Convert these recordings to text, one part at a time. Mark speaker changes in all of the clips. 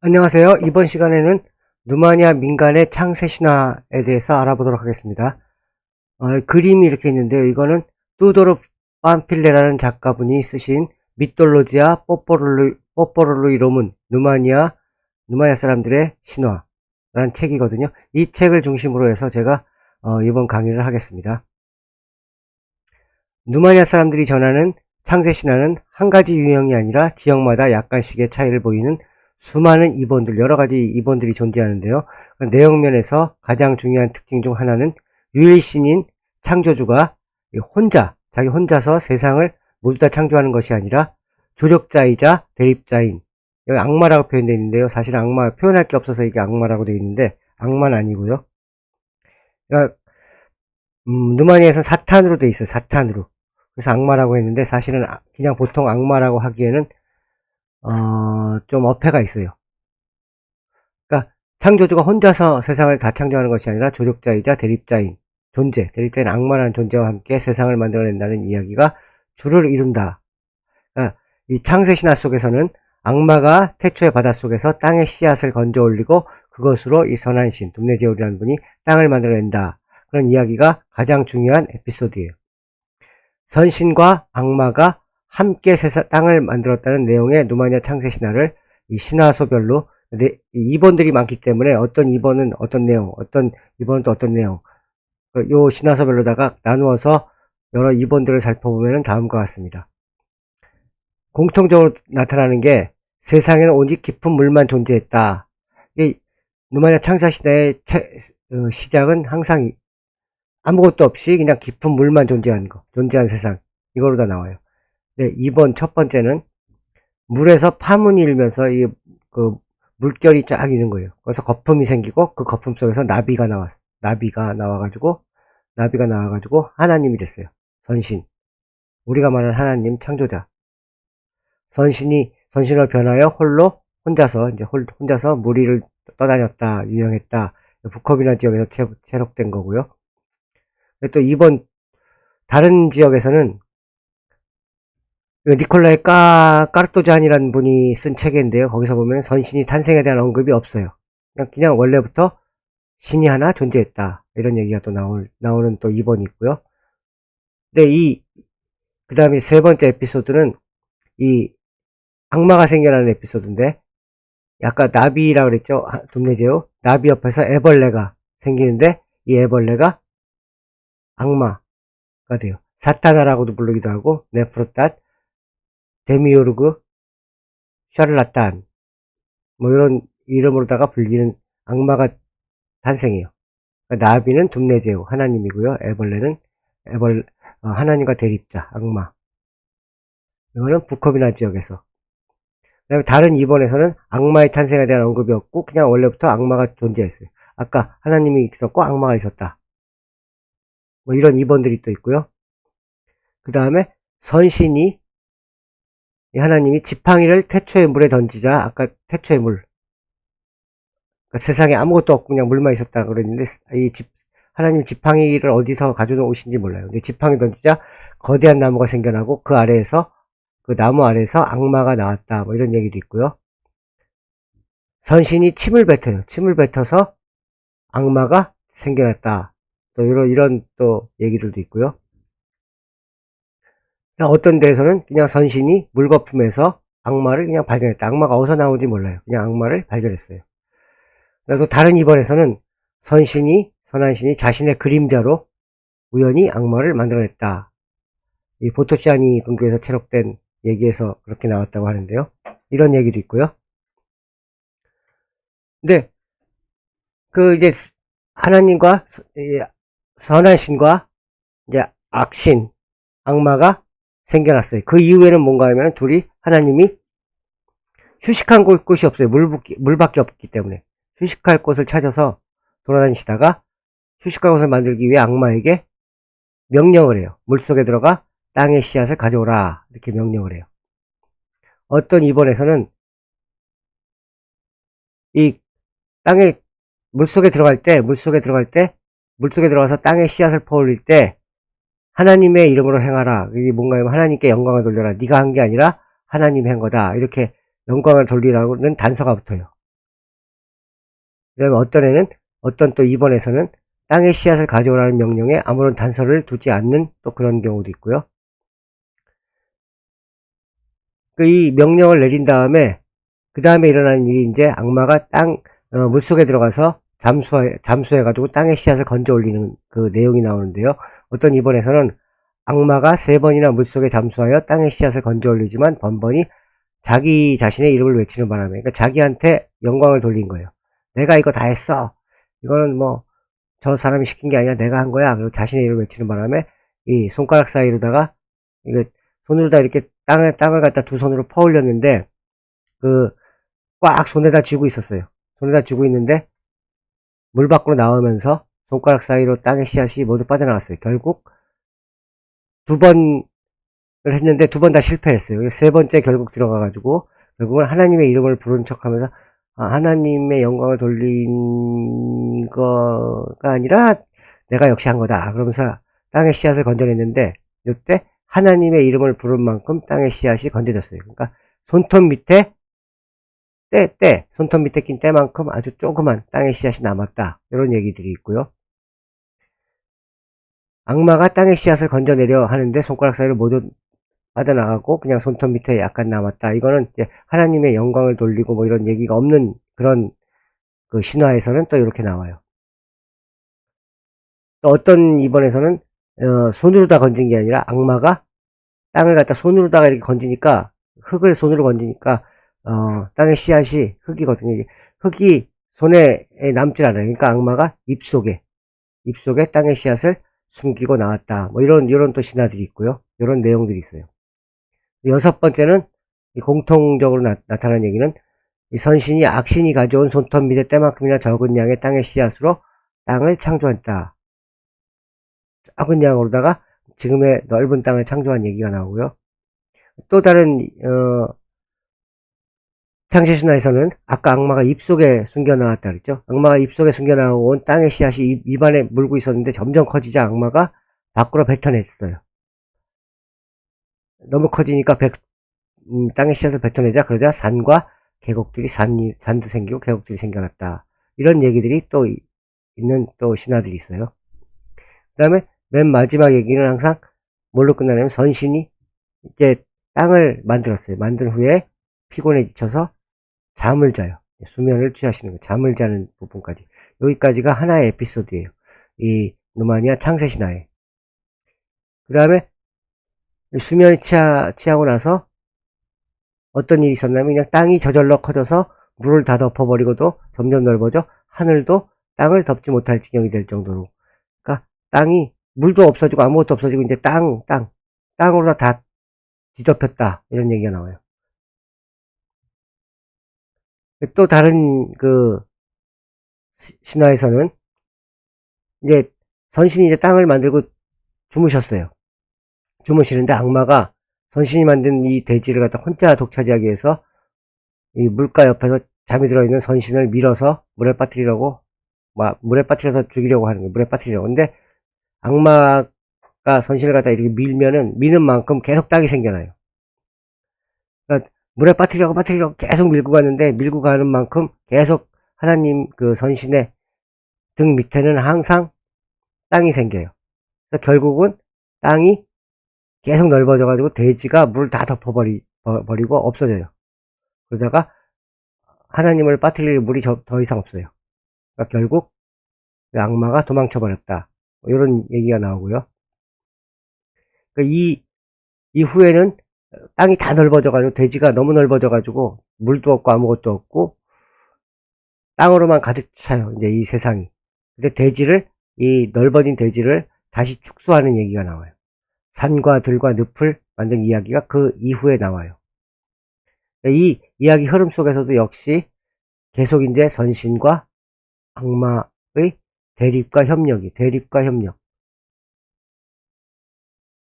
Speaker 1: 안녕하세요. 이번 시간에는 누마니아 민간의 창세 신화에 대해서 알아보도록 하겠습니다. 그림이 이렇게 있는데요. 이거는 뚜도르 팜필레라는 작가분이 쓰신 미톨로지아 뽀뽀롤로이 로문 누마니아 사람들의 신화라는 책이거든요. 이 책을 중심으로 해서 제가 이번 강의를 하겠습니다. 누마니아 사람들이 전하는 창세 신화는 한 가지 유형이 아니라 지역마다 약간씩의 차이를 보이는 수많은 이본들, 여러 가지 이본들이 존재하는데요. 내용면에서 가장 중요한 특징 중 하나는 유일신인 창조주가 자기 혼자서 세상을 모두 다 창조하는 것이 아니라 조력자이자 대립자인, 여기 악마라고 표현되어 있는데요. 사실 악마, 표현할 게 없어서 이게 악마라고 되어 있는데, 악마는 아니고요. 그러니까, 누마니아에서는 사탄으로 되어 있어요. 사탄으로. 그래서 악마라고 했는데, 사실은 그냥 보통 악마라고 하기에는 좀 어폐가 있어요. 그러니까 창조주가 혼자서 세상을 다 창조하는 것이 아니라 조력자이자 대립자인 존재, 대립자인 악마라는 존재와 함께 세상을 만들어낸다는 이야기가 주를 이룬다. 그러니까 이 창세 신화 속에서는 악마가 태초의 바닷속에서 땅의 씨앗을 건져 올리고 그것으로 이 선한 신, 둠네제올이라는 분이 땅을 만들어낸다. 그런 이야기가 가장 중요한 에피소드예요. 선신과 악마가 함께 땅을 만들었다는 내용의 누마니아 창세 신화를 이 신화소별로 2번들이 많기 때문에 어떤 2번은 어떤 내용, 어떤 2번은 또 어떤 내용, 요 신화소별로다가 나누어서 여러 2번들을 살펴보면 다음과 같습니다. 공통적으로 나타나는 게 세상에는 오직 깊은 물만 존재했다. 이 누마니아 창세 신화의 시작은 항상 아무것도 없이 그냥 깊은 물만 존재한 세상, 이거로 다 나와요. 네, 2번 첫 번째는 물에서 파문이 일면서 물결이 쫙 있는 거예요. 그래서 거품이 생기고 그 거품 속에서 나비가 나와가지고 하나님이 됐어요. 선신. 우리가 말하는 하나님 창조자. 선신을 변하여 혼자서 무리를 떠다녔다, 유영했다. 북커비나 지역에서 체록된 거고요. 또 이번 다른 지역에서는 니콜라이 까르토잔이라는 분이 쓴 책인데요. 거기서 보면 선신이 탄생에 대한 언급이 없어요. 그냥 원래부터 신이 하나 존재했다. 이런 얘기가 또 나오는 또 2번이 있고요. 근데 그 다음에 세 번째 에피소드는 이 악마가 생겨나는 에피소드인데, 아까 나비라고 그랬죠? 둠네제오. 나비 옆에서 애벌레가 생기는데, 이 애벌레가 악마가 돼요. 사타나라고도 부르기도 하고, 네프로탓, 데미오르그, 샤를라탄, 뭐 이런 이름으로다가 불리는 악마가 탄생해요. 그러니까 나비는 둠네제오, 하나님이고요. 애벌레는 하나님과 대립자, 악마. 이거는 북커비나 지역에서. 그다음에 다른 2번에서는 악마의 탄생에 대한 언급이 없고 그냥 원래부터 악마가 존재했어요. 아까 하나님이 있었고 악마가 있었다. 뭐 이런 2번들이 또 있고요. 그 다음에 선신이 하나님이 지팡이를 태초의 물에 던지자. 아까 태초의 물. 그러니까 세상에 아무것도 없고 그냥 물만 있었다 그랬는데 하나님 지팡이를 어디서 가져오신지 몰라요. 근데 지팡이 던지자 거대한 나무가 생겨나고 그 나무 아래에서 악마가 나왔다. 뭐 이런 얘기도 있고요. 선신이 침을 뱉어요. 침을 뱉어서 악마가 생겨났다. 또 이런 또 얘기들도 있고요. 어떤 데에서는 그냥 선신이 물거품에서 악마를 그냥 발견했다. 악마가 어디서 나오는지 몰라요. 그냥 악마를 발견했어요. 그리고 다른 2번에서는 선한 신이 자신의 그림자로 우연히 악마를 만들어냈다. 이 보토시아니 근교에서 체록된 얘기에서 그렇게 나왔다고 하는데요. 이런 얘기도 있고요. 근데 이제 하나님과 선한 신과 이제 악신, 악마가 생겨났어요. 그 이후에는 뭔가 하면 하나님이 휴식한 곳이 없어요. 물밖에 없기 때문에. 휴식할 곳을 찾아서 돌아다니시다가 휴식할 곳을 만들기 위해 악마에게 명령을 해요. 물속에 들어가 땅의 씨앗을 가져오라. 이렇게 명령을 해요. 어떤 2번에서는 이 땅에 물속에 들어가서 땅의 씨앗을 퍼올릴 때 하나님의 이름으로 행하라. 이게 뭔가 하면 하나님께 영광을 돌려라. 네가 한 게 아니라 하나님이 한 거다. 이렇게 영광을 돌리라는 단서가 붙어요. 그다음에 어떤 또 2번에서는 땅의 씨앗을 가져오라는 명령에 아무런 단서를 두지 않는 또 그런 경우도 있고요. 이 명령을 내린 다음에 그 다음에 일어나는 일이 이제 악마가 물속에 들어가서 잠수해가지고 땅의 씨앗을 건져 올리는 그 내용이 나오는데요. 어떤 2번에서는 악마가 3번이나 물속에 잠수하여 땅의 씨앗을 건져 올리지만 번번이 자기 자신의 이름을 외치는 바람에, 그러니까 자기한테 영광을 돌린 거예요. 내가 이거 다 했어. 이거는 뭐 저 사람이 시킨 게 아니라 내가 한 거야. 그리고 자신의 이름을 외치는 바람에 이 손가락 사이로다가 이거 손으로다 이렇게 땅을 갖다 두 손으로 퍼올렸는데 꽉 손에다 쥐고 있었어요. 손에다 쥐고 있는데 물 밖으로 나오면서 손가락 사이로 땅의 씨앗이 모두 빠져나갔어요. 결국 2번을 했는데 2번 다 실패했어요. 3번째 결국 들어가가지고 결국은 하나님의 이름을 부른 척하면서 하나님의 영광을 돌린 거가 아니라 내가 역시 한 거다. 그러면서 땅의 씨앗을 건져냈는데 이때 하나님의 이름을 부른 만큼 땅의 씨앗이 건져졌어요. 그러니까 손톱 밑에 손톱 밑에 낀 때만큼 아주 조그만 땅의 씨앗이 남았다. 이런 얘기들이 있고요. 악마가 땅의 씨앗을 건져내려 하는데 손가락 사이로 모두 빠져나가고 그냥 손톱 밑에 약간 남았다. 이거는 이제 하나님의 영광을 돌리고 뭐 이런 얘기가 없는 그런 그 신화에서는 또 이렇게 나와요. 또 어떤 2번에서는 손으로 다 건진 게 아니라 악마가 땅을 갖다 손으로다가 이렇게 건지니까 흙을 손으로 건지니까 땅의 씨앗이 흙이거든요. 흙이 손에 남질 않아요. 그러니까 악마가 입속에 땅의 씨앗을 숨기고 나왔다. 뭐 이런 또 신화들이 있고요. 이런 내용들이 있어요. 6번째는 공통적으로 나타나는 얘기는 이 선신이 악신이 가져온 손톱 밑에 때만큼이나 적은 양의 땅의 씨앗으로 땅을 창조했다. 작은 양으로다가 지금의 넓은 땅을 창조한 얘기가 나오고요. 또 다른 창세신화에서는 아까 악마가 입속에 숨겨나왔다 그랬죠. 악마가 입속에 숨겨나온 땅의 씨앗이 입안에 물고 있었는데 점점 커지자 악마가 밖으로 뱉어냈어요. 너무 커지니까 땅의 씨앗을 뱉어내자 그러자 산과 계곡들이 산도 생기고 계곡들이 생겨났다. 이런 얘기들이 또 있는 또 신화들이 있어요. 그 다음에 맨 마지막 얘기는 항상 뭘로 끝나냐면 선신이 이제 땅을 만들었어요. 만든 후에 피곤해 지쳐서 잠을 자요. 수면을 취하시는 거예요. 잠을 자는 부분까지. 여기까지가 하나의 에피소드예요. 이 누마니아 창세신화에. 그 다음에 수면을 취하고 나서 어떤 일이 있었냐면 그냥 땅이 저절로 커져서 물을 다 덮어버리고도 점점 넓어져 하늘도 땅을 덮지 못할 지경이 될 정도로. 그러니까 땅이 물도 없어지고 아무것도 없어지고 이제 땅으로 다 뒤덮였다. 이런 얘기가 나와요. 또 다른 그 신화에서는 이제 선신이 이제 땅을 만들고 주무셨어요. 주무시는데 악마가 선신이 만든 이 대지를 갖다 혼자 독차지하기 위해서 이 물가 옆에서 잠이 들어있는 선신을 밀어서 물에 빠뜨리려고 물에 빠뜨려서 죽이려고 하는 거예요. 물에 빠뜨리려고. 근데 악마가 선신을 갖다 이렇게 미는 만큼 계속 땅이 생겨나요. 그러니까 물에 빠뜨리려고 계속 밀고 갔는데 밀고 가는 만큼 계속 하나님 그 선신의 등 밑에는 항상 땅이 생겨요. 그래서 결국은 땅이 계속 넓어져가지고 대지가 물을 다 덮어버리고 없어져요. 그러다가 하나님을 빠뜨릴 물이 더 이상 없어요. 그러니까 결국 악마가 도망쳐버렸다. 이런 얘기가 나오고요. 그러니까 이후에는 땅이 다 넓어져가지고 대지가 너무 넓어져가지고 물도 없고 아무것도 없고 땅으로만 가득 차요. 이제 이 세상이. 근데 이 넓어진 대지를 다시 축소하는 얘기가 나와요. 산과 들과 늪을 만든 이야기가 그 이후에 나와요. 이 이야기 흐름 속에서도 역시 계속 이제 선신과 악마의 대립과 협력.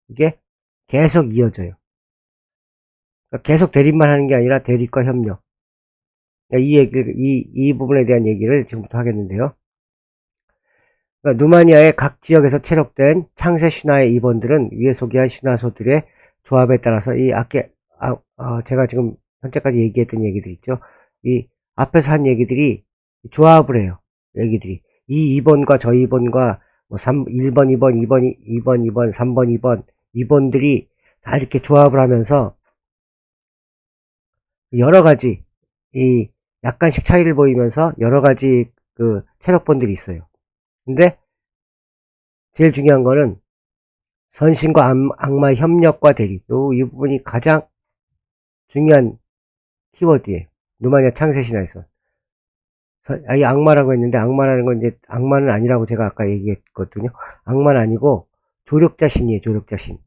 Speaker 1: 이게 계속 이어져요. 그러니까 계속 대립만 하는 게 아니라 대립과 협력. 이 부분에 대한 얘기를 지금부터 하겠는데요. 그러니까 누마니아의 각 지역에서 채록된 창세 신화의 이번들은 위에 소개한 신화소들의 조합에 따라서 제가 지금 현재까지 얘기했던 얘기들 있죠. 이 앞에서 한 얘기들이 조합을 해요. 얘기들이. 이 2번과 저 2번과 뭐 1번, 2번, 2번, 2번, 2번, 3번, 2번, 2번들이 다 이렇게 조합을 하면서 여러 가지, 이 약간씩 차이를 보이면서 여러 가지 그 체력본들이 있어요. 근데 제일 중요한 거는 선신과 악마의 협력과 대립. 이 부분이 가장 중요한 키워드예요. 누마니아 창세신화에서. 이 악마라고 했는데, 악마라는 건 이제, 악마는 아니라고 제가 아까 얘기했거든요. 악마는 아니고, 조력자 신이에요, 조력자 신.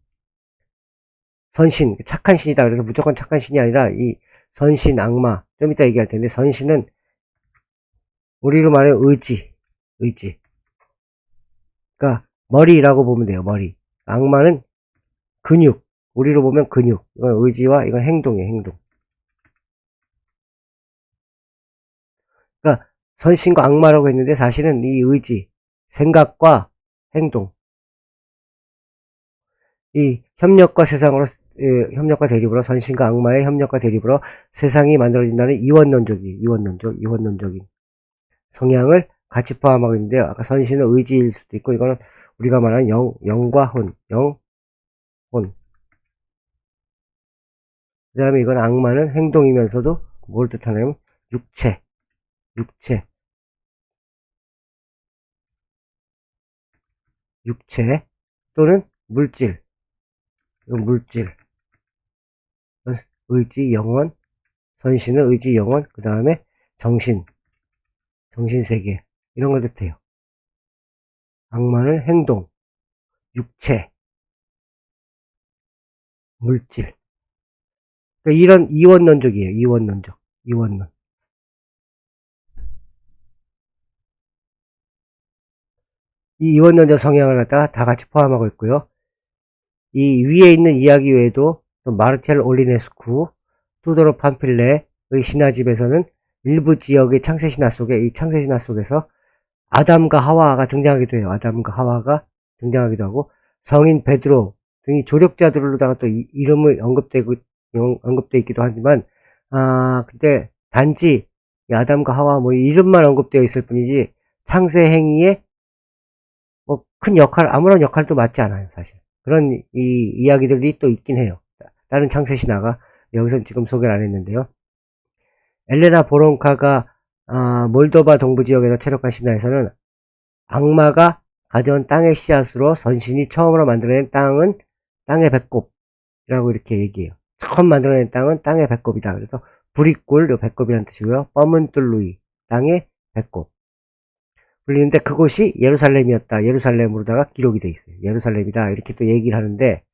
Speaker 1: 선신, 착한 신이다. 그래서 무조건 착한 신이 아니라, 이 선신, 악마. 좀 이따 얘기할 텐데, 선신은, 우리로 말하면 의지. 의지. 그러니까, 머리라고 보면 돼요, 머리. 악마는 근육. 우리로 보면 근육. 이건 의지와 이건 행동이에요, 행동. 그러니까 선신과 악마라고 했는데 사실은 이 의지, 생각과 행동, 이 협력과 협력과 대립으로 선신과 악마의 협력과 대립으로 세상이 만들어진다는 이원론적인 성향을 같이 포함하고 있는데요. 아까 선신은 의지일 수도 있고 이거는 우리가 말하는 영과 혼. 그 다음에 이건 악마는 행동이면서도 뭘 뜻하냐면 육체 또는 물질, 이건 물질, 의지, 영혼, 선신은 의지, 영혼, 그 다음에 정신세계, 이런 걸 뜻해요. 악마는 행동, 육체, 물질. 그러니까 이런 이원론적이에요. 이원론. 이 이원론적 성향을 갖다가 다 같이 포함하고 있고요. 이 위에 있는 이야기 외에도 마르텔 올리네스쿠, 투도로 판필레의 신화집에서는 일부 지역의 창세신화 속에, 이 창세신화 속에서 아담과 하와가 등장하기도 해요. 아담과 하와가 등장하기도 하고, 성인 베드로 등이 조력자들로다가 또 이름을 언급되어 있기도 하지만, 근데 단지 아담과 하와 뭐 이름만 언급되어 있을 뿐이지, 창세 행위에 뭐 큰 역할, 아무런 역할도 맞지 않아요, 사실. 그런 이야기들이 또 있긴 해요. 다른 창세 신화가 여기서 지금 소개를 안 했는데요. 엘레나 보론카가 몰도바 동부 지역에서 체력한 신화에서는 악마가 가져온 땅의 씨앗으로 선신이 처음으로 만들어낸 땅은 땅의 배꼽이라고 이렇게 얘기해요. 처음 만들어낸 땅은 땅의 배꼽이다. 그래서 부리꼴, 요 배꼽이라는 뜻이고요. 뻐문 뚫루이, 땅의 배꼽. 불리는데 그곳이 예루살렘이었다. 예루살렘으로다가 기록이 돼 있어요. 예루살렘이다. 이렇게 또 얘기를 하는데,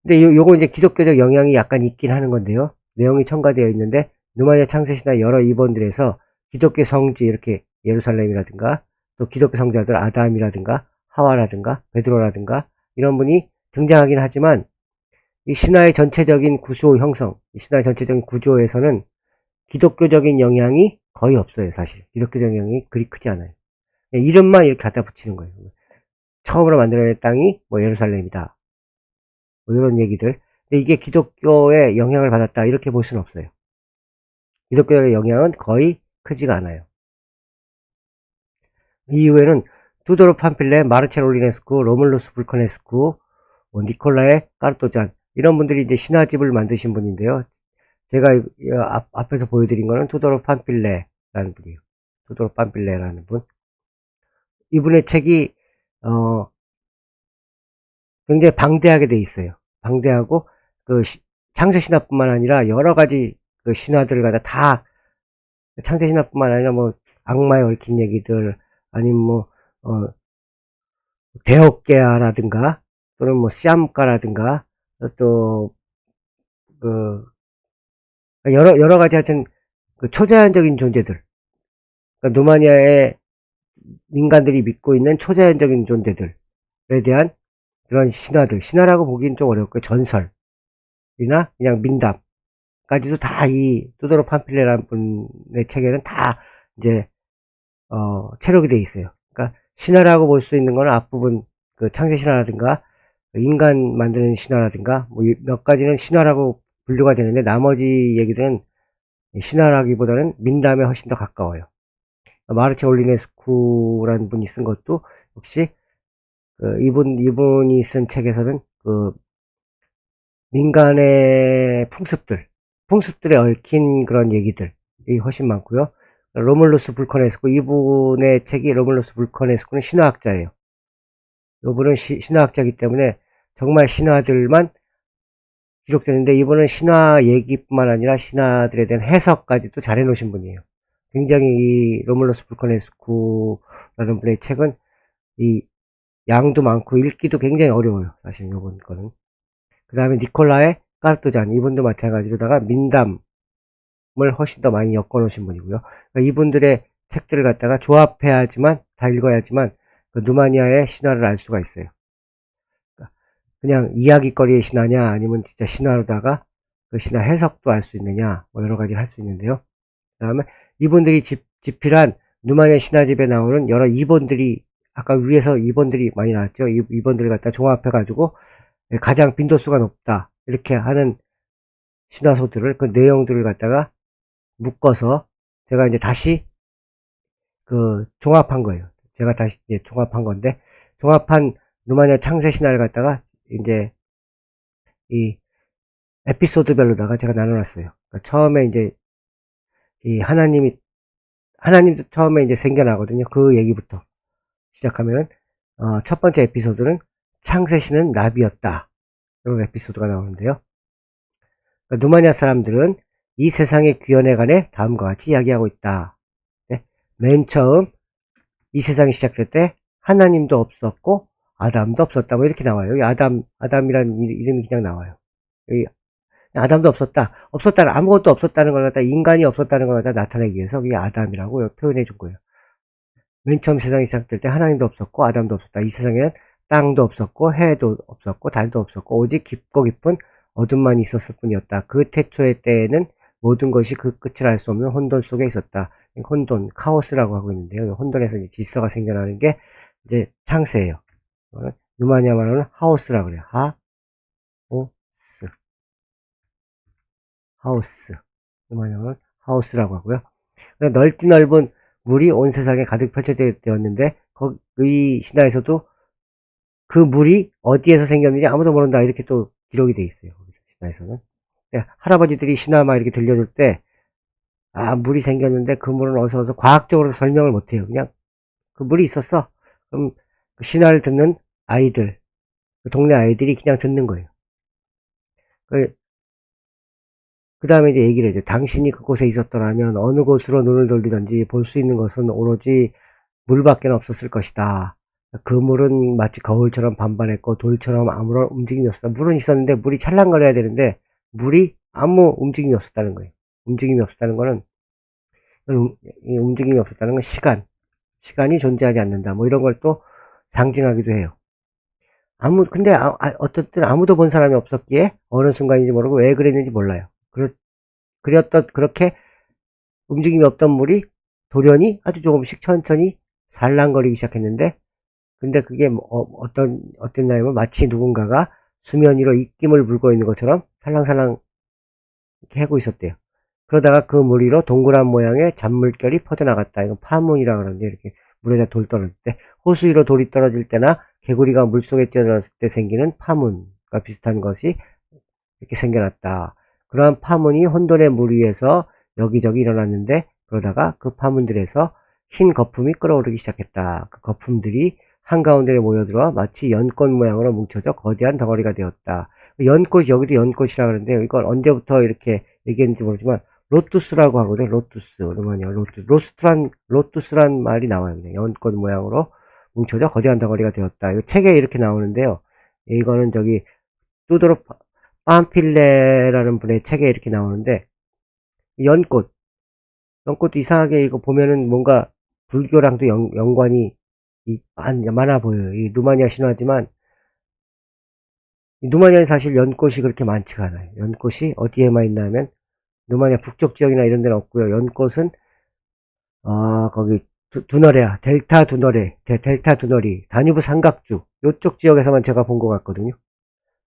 Speaker 1: 근데 요거 이제 기독교적 영향이 약간 있긴 하는 건데요. 내용이 첨가되어 있는데, 누마니아 창세신화 여러 이번들에서 기독교 성지, 이렇게 예루살렘이라든가, 또 기독교 성자들 아담이라든가, 하와라든가, 베드로라든가, 이런 분이 등장하긴 하지만, 이 신화의 전체적인 구조 형성, 이 신화의 전체적인 구조에서는 기독교적인 영향이 거의 없어요, 사실. 기독교적 영향이 그리 크지 않아요. 이름만 이렇게 갖다 붙이는 거예요. 처음으로 만들어낸 땅이 뭐 예루살렘이다. 뭐 이런 얘기들. 근데 이게 기독교의 영향을 받았다. 이렇게 볼 수는 없어요. 기독교의 영향은 거의 크지가 않아요. 이후에는 투도로 판필레, 마르첼 올리네스쿠, 로물루스 불커네스쿠, 니콜라의 까르토잔, 이런 분들이 이제 신화집을 만드신 분인데요. 제가 앞에서 보여드린 거는 투도로 판필레라는 분이에요. 투도로 판필레라는 분. 이분의 책이 굉장히 방대하게 돼 있어요. 방대하고 그 창세 신화뿐만 아니라 여러 가지 그 신화들을 갖다 다 창세 신화뿐만 아니라 뭐 악마에 얽힌 얘기들 아니면 뭐 대옥계아라든가 또는 뭐 시암가라든가 또 그 여러 가지 하여튼 그 초자연적인 존재들, 그러니까 노마니아의 민간들이 믿고 있는 초자연적인 존재들에 대한 그런 신화라고 보기는 좀 어렵고요. 전설이나 그냥 민담까지도 다 이 투도로 판필레라는 분의 책에는 다 이제 체록이 돼 있어요. 그러니까 신화라고 볼 수 있는 거는 앞부분 그 창세 신화라든가 인간 만드는 신화라든가 뭐 몇 가지는 신화라고 분류가 되는데 나머지 얘기들은 신화라기보다는 민담에 훨씬 더 가까워요. 마르체 올리네스쿠라는 분이 쓴 것도 역시 이분이 쓴 책에서는 민간의 풍습들에 얽힌 그런 얘기들이 훨씬 많고요. 로물루스 불커네스쿠, 이분의 책이 로물루스 불커네스쿠는 신화학자예요. 이분은 신화학자이기 때문에 정말 신화들만 기록되는데, 이분은 신화 얘기뿐만 아니라 신화들에 대한 해석까지도 잘 해놓으신 분이에요. 굉장히 이 로물루스 불커네스쿠라는 분의 책은 이 양도 많고 읽기도 굉장히 어려워요. 사실 이번 거는. 그 다음에 니콜라의 까르토잔, 이분도 마찬가지로다가 민담을 훨씬 더 많이 엮어 놓으신 분이고요. 그러니까 이분들의 책들을 갖다가 조합해야지만, 다 읽어야지만 그 누마니아의 신화를 알 수가 있어요. 그러니까 그냥 이야기거리의 신화냐, 아니면 진짜 신화로다가 그 신화 해석도 알 수 있느냐, 뭐 여러 가지 할 수 있는데요. 그 다음에 이분들이 집필한 누마니아 신화집에 나오는 여러 이본들이, 아까 위에서 이본들이 많이 나왔죠. 이본들을 갖다 종합해가지고 가장 빈도수가 높다, 이렇게 하는 신화소들을, 그 내용들을 갖다가 묶어서 제가 이제 다시 종합한 거예요. 제가 다시 이제 종합한 건데, 종합한 누마니아 창세 신화를 갖다가 이제 이 에피소드별로다가 제가 나눠놨어요. 그러니까 처음에 이제 이 하나님도 처음에 이제 생겨나거든요. 그 얘기부터 시작하면, 첫 번째 에피소드는 창세신은 나비였다, 이런 에피소드가 나오는데요. 그러니까 누마니아 사람들은 이 세상의 귀연에 관해 다음과 같이 이야기하고 있다. 네? 맨 처음 이 세상이 시작될 때 하나님도 없었고 아담도 없었다, 뭐 이렇게 나와요. 여기 아담이라는 이름이 그냥 나와요. 여기 아담도 없었다는, 아무것도 없었다는 걸 갖다, 인간이 없었다는 걸 갖다 나타내기 위해서 이 아담이라고 표현해 준 거예요. 맨 처음 세상이 시작될 때 하나님도 없었고 아담도 없었다. 이 세상에는 땅도 없었고 해도 없었고 달도 없었고 오직 깊고 깊은 어둠만 있었을 뿐이었다. 그 태초의 때에는 모든 것이 그 끝을 알 수 없는 혼돈 속에 있었다. 혼돈, 카오스라고 하고 있는데요. 혼돈에서 이제 질서가 생겨나는 게 이제 창세예요. 누마니아 말로는 하오스라고 그래요. 하우스. 누마니아 말로는 하우스라고 하고요. 넓디 넓은 물이 온 세상에 가득 펼쳐되었는데, 이 신화에서도 그 물이 어디에서 생겼는지 아무도 모른다, 이렇게 또 기록이 돼 있어요. 신화에서는. 할아버지들이 신화 막 이렇게 들려줄 때, 물이 생겼는데 그 물은 어디서 과학적으로 설명을 못해요. 그냥 그 물이 있었어. 그럼 그 신화를 듣는 아이들, 그 동네 아이들이 그냥 듣는 거예요. 그 다음에 이제 얘기를 해줘. 당신이 그곳에 있었더라면 어느 곳으로 눈을 돌리든지 볼 수 있는 것은 오로지 물밖에 없었을 것이다. 그 물은 마치 거울처럼 반반했고 돌처럼 아무런 움직임이 없었다. 물은 있었는데 물이 찰랑거려야 되는데 물이 아무 움직임이 없었다는 거예요. 움직임이 없었다는 거는, 이 움직임이 없었다는 건 시간이 존재하지 않는다, 뭐 이런 걸 또 상징하기도 해요. 근데 어쨌든 아무도 본 사람이 없었기에 어느 순간인지 모르고 왜 그랬는지 몰라요. 그렇게 움직임이 없던 물이 돌연히 아주 조금씩 천천히 살랑거리기 시작했는데, 근데 그게 어땠냐면 마치 누군가가 수면 위로 입김을 물고 있는 것처럼 살랑살랑 이렇게 하고 있었대요. 그러다가 그 물 위로 동그란 모양의 잔물결이 퍼져나갔다. 이건 파문이라고 그러는데, 이렇게 물에다 돌 떨어질 때, 호수 위로 돌이 떨어질 때나 개구리가 물속에 뛰어들었을 때 생기는 파문과 비슷한 것이 이렇게 생겨났다. 그러한 파문이 혼돈의 물 위에서 여기저기 일어났는데, 그러다가 그 파문들에서 흰 거품이 끓어오르기 시작했다. 그 거품들이 한가운데에 모여들어 마치 연꽃 모양으로 뭉쳐져 거대한 덩어리가 되었다. 연꽃, 여기도 연꽃이라 그러는데요. 이걸 언제부터 이렇게 얘기했는지 모르지만 로투스라고 하거든요. 로투스, 루마니아 로투스란 말이 나와요. 그냥 연꽃 모양으로 뭉쳐져 거대한 덩어리가 되었다. 이 책에 이렇게 나오는데요. 이거는 저기 뚜드로 팜필레라는 분의 책에 이렇게 나오는데, 연꽃도 이상하게 이거 보면은 뭔가 불교랑도 연관이 많아 보여요. 이 루마니아 신화지만, 루마니아는 사실 연꽃이 그렇게 많지가 않아요. 연꽃이 어디에만 있냐면 루마니아 북쪽 지역이나 이런 데는 없고요. 연꽃은 거기 두너레아, 델타 두너리, 다뉴브 삼각주 요쪽 지역에서만 제가 본 것 같거든요.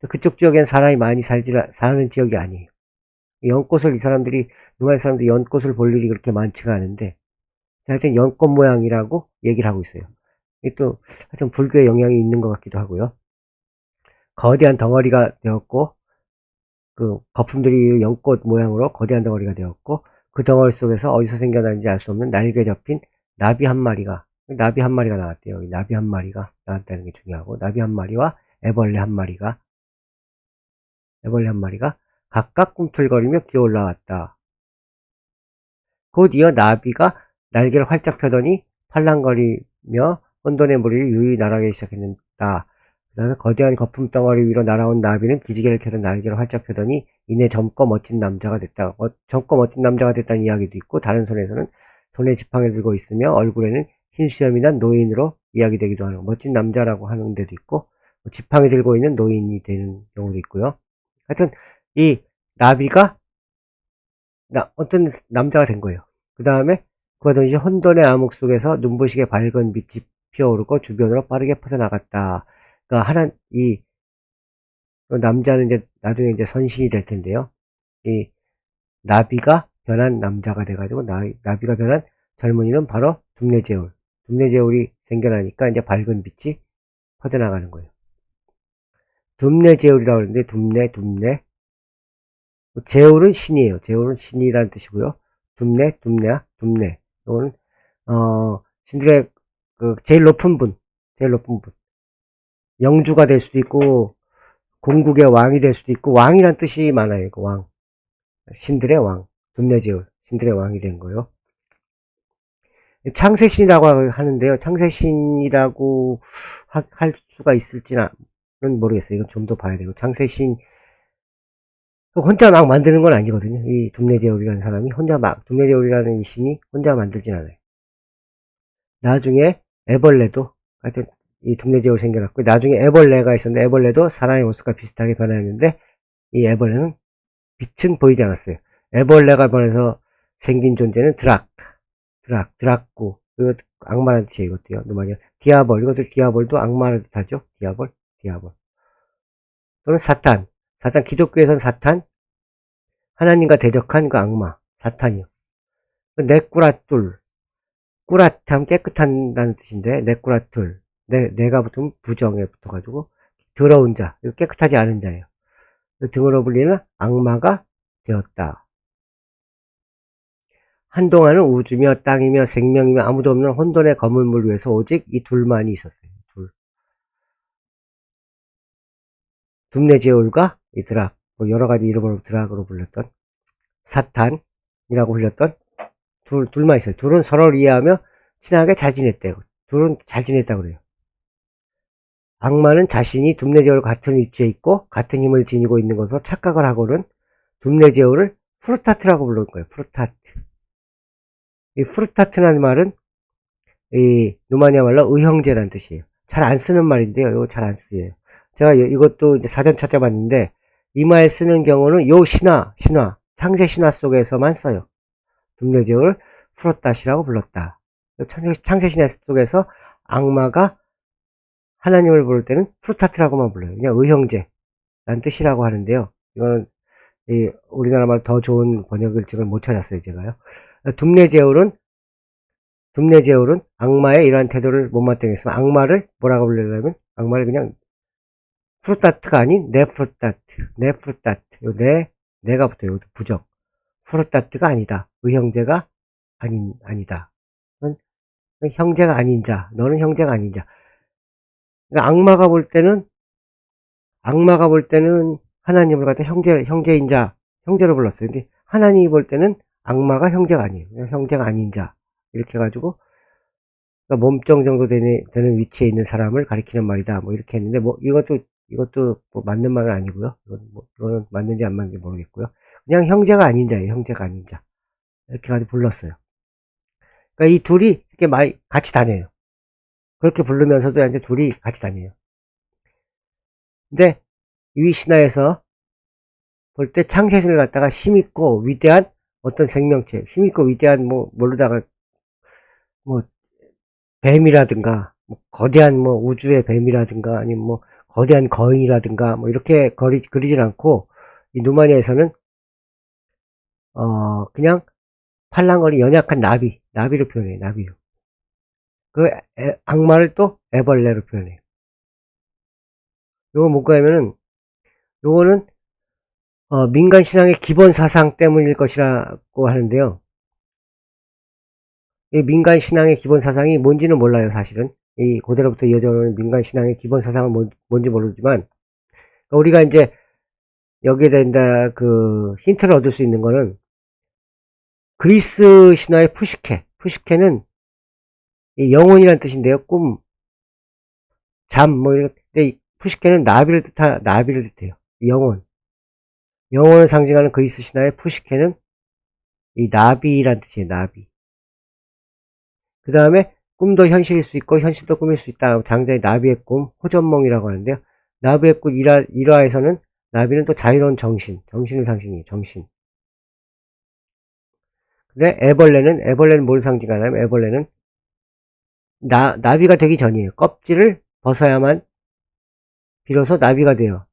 Speaker 1: 그쪽 지역엔 사람이 많이 사는 지역이 아니에요. 연꽃을 루마니아 사람들이 연꽃을 볼 일이 그렇게 많지가 않은데, 하여튼 연꽃 모양이라고 얘기를 하고 있어요. 이게 또 하여튼 불교의 영향이 있는 것 같기도 하고요. 거대한 덩어리가 되었고, 그 거품들이 연꽃 모양으로 거대한 덩어리가 되었고, 그 덩어리 속에서 어디서 생겨나는지 알 수 없는 날개 접힌 나비 한 마리가 나왔대요. 나비 한 마리가 나왔다는 게 중요하고, 나비 한 마리와 애벌레 한 마리가 각각 꿈틀거리며 기어 올라왔다. 곧이어 나비가 날개를 활짝 펴더니 팔랑거리며 혼돈의 무리를 유유히 날아가기 시작했다. 그다음에 거대한 거품 덩어리 위로 날아온 나비는 기지개를 켜서 날개를 활짝 펴더니 이내 젊고 멋진 남자가 됐다. 젊고 멋진 남자가 됐다는 이야기도 있고, 다른 손에서는 손에 지팡이를 들고 있으며 얼굴에는 흰 수염이 난 노인으로 이야기되기도 하는, 멋진 남자라고 하는 데도 있고, 지팡이 들고 있는 노인이 되는 경우도 있고요. 하여튼 이 나비가 어떤 남자가 된 거예요. 그 다음에 그와 동시에 혼돈의 암흑 속에서 눈부시게 밝은 빛이 피어오르고 주변으로 빠르게 퍼져나갔다. 그러니까 이 남자는 이제 나중에 이제 선신이 될 텐데요. 이 나비가 변한 남자가 돼가지고 나비가 변한 젊은이는 바로 둠네제울. 둠네제울이 생겨나니까 이제 밝은 빛이 퍼져나가는 거예요. 둠네제울이라고 하는데, 둠네. 제울은 신이에요. 제울은 신이라는 뜻이고요. 둠네. 이거는 신들의 제일 높은 분. 영주가 될 수도 있고, 공국의 왕이 될 수도 있고, 왕이란 뜻이 많아요. 이거 왕. 신들의 왕. 둠네제울. 신들의 왕이 된 거예요. 창세신이라고 하는데요. 창세신이라고 할 수가 있을지는 모르겠어요. 이건 좀 더 봐야 되고. 창세신, 혼자 막 만드는 건 아니거든요. 이 둠네제울이라는 사람이 둠네제울이라는 이 신이 혼자 만들진 않아요. 나중에 애벌레도, 하여튼 이 둠네제울 생겨났고, 나중에 애벌레가 있었는데, 애벌레도 사람의 모습과 비슷하게 변했는데, 이 애벌레는 빛은 보이지 않았어요. 애벌레가 변해서 생긴 존재는 드락구. 이거 악마라는 뜻이에요, 이것도요. 누마냐. 디아볼. 이것도 디아볼도 악마라는 뜻하죠. 디아볼. 또는 사탄. 기독교에선 사탄. 하나님과 대적한 그 악마. 사탄이요. 네꾸라툴. 꾸라트 깨끗한다는 뜻인데, 네꾸라툴. 내가 붙으면 부정에 붙어가지고, 더러운 자. 이거 깨끗하지 않은 자예요. 등으로 불리는 악마가 되었다. 한동안은 우주며 땅이며 생명이며 아무도 없는 혼돈의 검은 물 위에서 오직 이 둘만이 있었어요. 둠네제울과 이 드락, 여러 가지 이름으로 드락으로 불렸던, 사탄이라고 불렸던 둘만 있어요. 둘은 서로를 이해하며 친하게 잘 지냈대요. 둘은 잘 지냈다고 그래요. 악마는 자신이 둠네제울 같은 위치에 있고 같은 힘을 지니고 있는 것으로 착각을 하고는 둠네제울을 프루타트라고 부르는 거예요. 프루타트. 이 프루타트라는 말은 이 누마니아 말로 의형제라는 뜻이에요. 잘 안 쓰는 말인데요. 이거 잘 안 쓰여요. 제가 이것도 이제 사전 찾아봤는데, 이 말 쓰는 경우는 요 신화, 창세 신화 속에서만 써요. 둠네제울 프로탓이라고 불렀다. 창세 신화 속에서 악마가 하나님을 부를 때는 프루타트라고만 불러요. 그냥 의형제라는 뜻이라고 하는데요. 이거는 우리나라 말 더 좋은 번역을 지금 못 찾았어요, 제가요. 둠네제울은 악마의 이러한 태도를 못마땅해 했으면 악마를 뭐라고 부르려면 악마를 그냥 프루타트가 아닌 네프루타트. 내가 붙어요. 부정. 프루타트가 아니다. 의형제가 아니다. 형제가 아닌 자. 너는 형제가 아닌 자. 그러니까 악마가 볼 때는 하나님을 갖다 형제인 자, 형제로 불렀어요. 근데 하나님이 볼 때는 악마가 형제가 아니에요. 형제가 아닌 자. 이렇게 해가지고, 그러니까 몸종 정도 되는 위치에 있는 사람을 가리키는 말이다. 뭐 이렇게 했는데, 이것도 뭐 맞는 말은 아니고요. 이거는 맞는지 안 맞는지 모르겠고요. 그냥 형제가 아닌 자예요. 형제가 아닌 자. 이렇게 가지고 불렀어요. 그러니까 이 둘이 이렇게 같이 다녀요. 그렇게 부르면서도 이제 둘이 같이 다녀요. 근데 이 신화에서 볼 때 창세신을 갖다가 힘있고 위대한 어떤 생명체, 힘있고 위대한 모르다가 뱀이라든가 거대한 우주의 뱀이라든가 아니면 거대한 거인이라든가 이렇게 그리진 않고, 이 누마니아에서는 그냥 팔랑거리 연약한 나비, 나비로 표현해요. 나비로. 그 악마를 또 애벌레로 표현해요. 요거 뭔가 하면은 요거는 민간 신앙의 기본 사상 때문일 것이라고 하는데요. 이 민간 신앙의 기본 사상이 뭔지는 몰라요, 사실은. 이 고대로부터 이어져오는 민간 신앙의 기본 사상은 뭔지 모르지만, 우리가 이제 여기에 대한 그 힌트를 얻을 수 있는 거는 그리스 신화의 푸시케는 이 영혼이란 뜻인데요. 꿈, 잠, 뭐 이런. 근데 푸시케는 나비를 뜻해요. 영혼. 영혼을 상징하는 그리스 신화의 푸시케는 이 나비란 뜻이에요. 나비. 그 다음에 꿈도 현실일 수 있고 현실도 꿈일 수 있다. 장자의 나비의 꿈, 호전몽이라고 하는데요. 나비의 꿈 1화에서는 나비는 또 자유로운 정신을 상징해요. 정신. 근데 애벌레는 뭘 상징하냐면 애벌레는 나비가 되기 전이에요. 껍질을 벗어야만 비로소 나비가 돼요.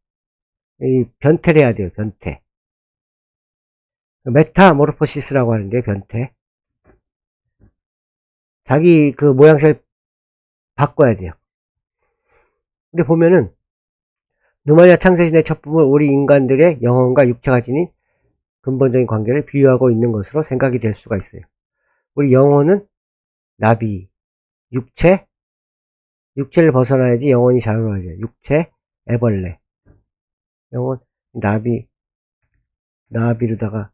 Speaker 1: 이 변태를 해야 돼요. 변태. 메타모르포시스라고 하는데 변태. 자기 그 모양새를 바꿔야 돼요. 근데 보면은 누마냐 창세신의 첫 부분 우리 인간들의 영혼과 육체가 지닌 근본적인 관계를 비유하고 있는 것으로 생각이 될 수가 있어요. 우리 영혼은 나비, 육체를 벗어나야지 영혼이 자유로워져요. 육체, 애벌레. 영혼, 나비로다가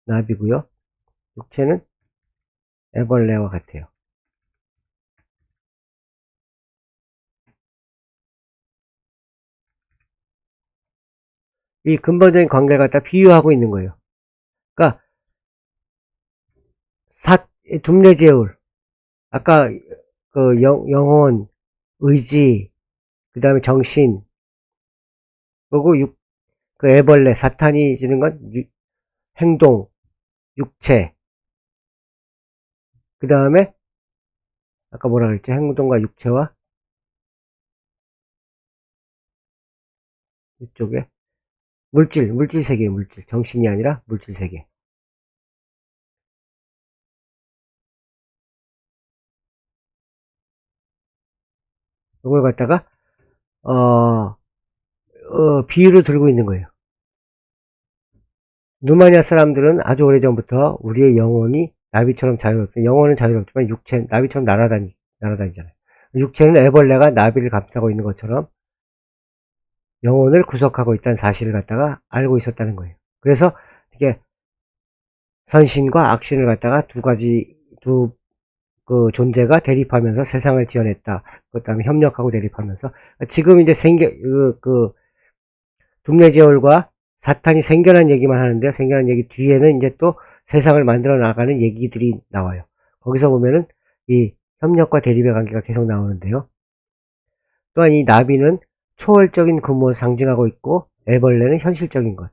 Speaker 1: 나비고요. 육체는 애벌레와 같아요. 이 근본적인 관계를 갖다 비유하고 있는 거예요. 그러니까 둠레제울 아까 그 영혼, 의지, 그 다음에 정신, 그리고 그 애벌레, 사탄이 지는 건 행동, 육체, 그 다음에 아까 뭐라 그랬지? 행동과 육체와 이쪽에 물질 세계예요. 물질. 정신이 아니라 물질 세계. 이걸 갖다가 비유를 들고 있는 거예요. 누마냐 사람들은 아주 오래전부터 우리의 영혼이 나비처럼 자유롭다. 영혼은 자유롭지만 나비처럼 날아다니잖아요. 육체는 애벌레가 나비를 감싸고 있는 것처럼 영혼을 구속하고 있다는 사실을 갖다가 알고 있었다는 거예요. 그래서 이게 선신과 악신을 갖다가 그 존재가 대립하면서 세상을 지어냈다. 그 다음에 협력하고 대립하면서 지금 이제 둠레제올과 사탄이 생겨난 얘기만 하는데요. 생겨난 얘기 뒤에는 이제 또 세상을 만들어 나가는 얘기들이 나와요. 거기서 보면은 이 협력과 대립의 관계가 계속 나오는데요. 또한 이 나비는 초월적인 근무를 상징하고 있고 애벌레는 현실적인 것.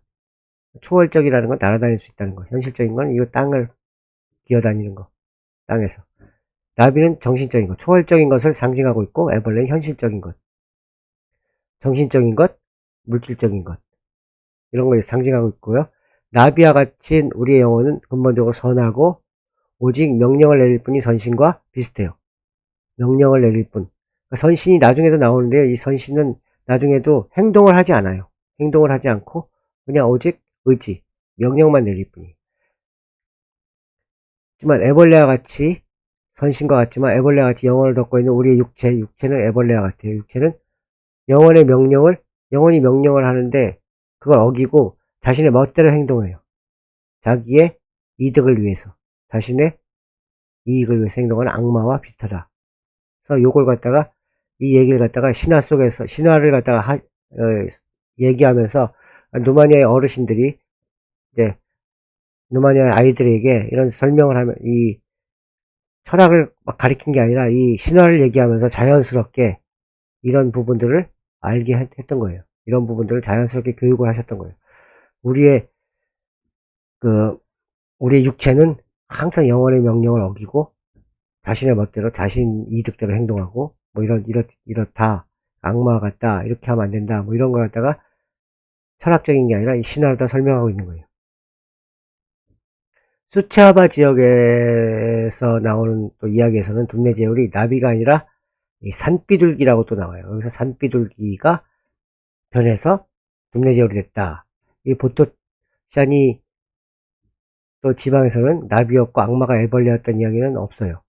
Speaker 1: 초월적이라는 건 날아다닐 수 있다는 거. 현실적인 건 이거 땅을 기어다니는 거. 땅에서. 나비는 정신적인 것, 초월적인 것을 상징하고 있고 애벌레는 현실적인 것. 정신적인 것, 물질적인 것. 이런 걸 상징하고 있고요. 나비와 같이 우리의 영혼은 근본적으로 선하고 오직 명령을 내릴 뿐이 선신과 비슷해요. 명령을 내릴 뿐. 그러니까 선신이 나중에도 나오는데요. 이 선신은 나중에도 행동을 하지 않아요. 행동을 하지 않고 그냥 오직 의지, 명령만 내릴 뿐이에요. 하지만 애벌레와 같이 선신과 같지만 애벌레와 같이 영혼을 덮고 있는 우리의 육체는 애벌레와 같아요. 육체는 영혼이 명령을 하는데 그걸 어기고 자신의 멋대로 행동해요. 자기의 이득을 위해서, 자신의 이익을 위해서 행동하는 악마와 비슷하다. 그래서 요걸 갖다가 이 얘기를 갖다가 신화를 갖다가 얘기하면서 누마니아의 어르신들이 이제 누마니아의 아이들에게 이런 설명을 하면 이 철학을 막 가리킨 게 아니라 이 신화를 얘기하면서 자연스럽게 이런 부분들을 알게 했던 거예요. 이런 부분들을 자연스럽게 교육을 하셨던 거예요. 우리의 우리의 육체는 항상 영혼의 명령을 어기고 자신의 멋대로 자신 이득대로 행동하고 뭐 이렇다 악마와 같다 이렇게 하면 안 된다 뭐 이런 걸 갖다가 철학적인 게 아니라 이 신화로 다 설명하고 있는 거예요. 수채화바 지역에서 나오는 또 이야기에서는 둠내제울이 나비가 아니라 이 산비둘기라고 또 나와요. 여기서 산비둘기가 변해서 둠내제울이 됐다. 이 보토샤니 또 지방에서는 나비였고 악마가 애벌레였던 이야기는 없어요.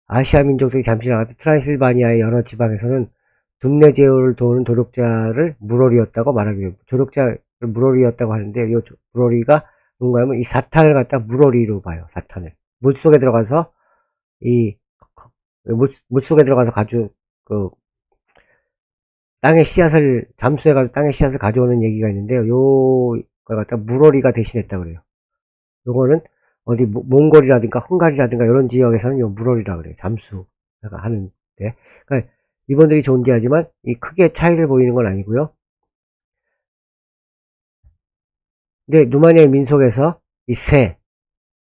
Speaker 1: 아시아 민족들이 잠시 나갔던 트란실바니아의 여러 지방에서는 둠내제울을 도우는 도력자를 무로리였다고 말하기로 해요. 조력자를 무로리였다고 하는데 이 무로리가 뭔가 하면 이 사탄을 갖다 무로리로 봐요. 사탄을 물속에 들어가서 이 물속에 들어가서 땅의 씨앗을 잠수해가지고 땅의 씨앗을 가져오는 얘기가 있는데요. 요걸 갖다 무로리가 대신했다고 그래요. 요거는 어디 몽골이라든가 헝가리라든가 이런 지역에서는 요 무로리라 그래요. 잠수가 하는데, 그러니까 이번들이 존재하지만 이 크게 차이를 보이는 건 아니고요. 근데 누마니아 민속에서 이 새,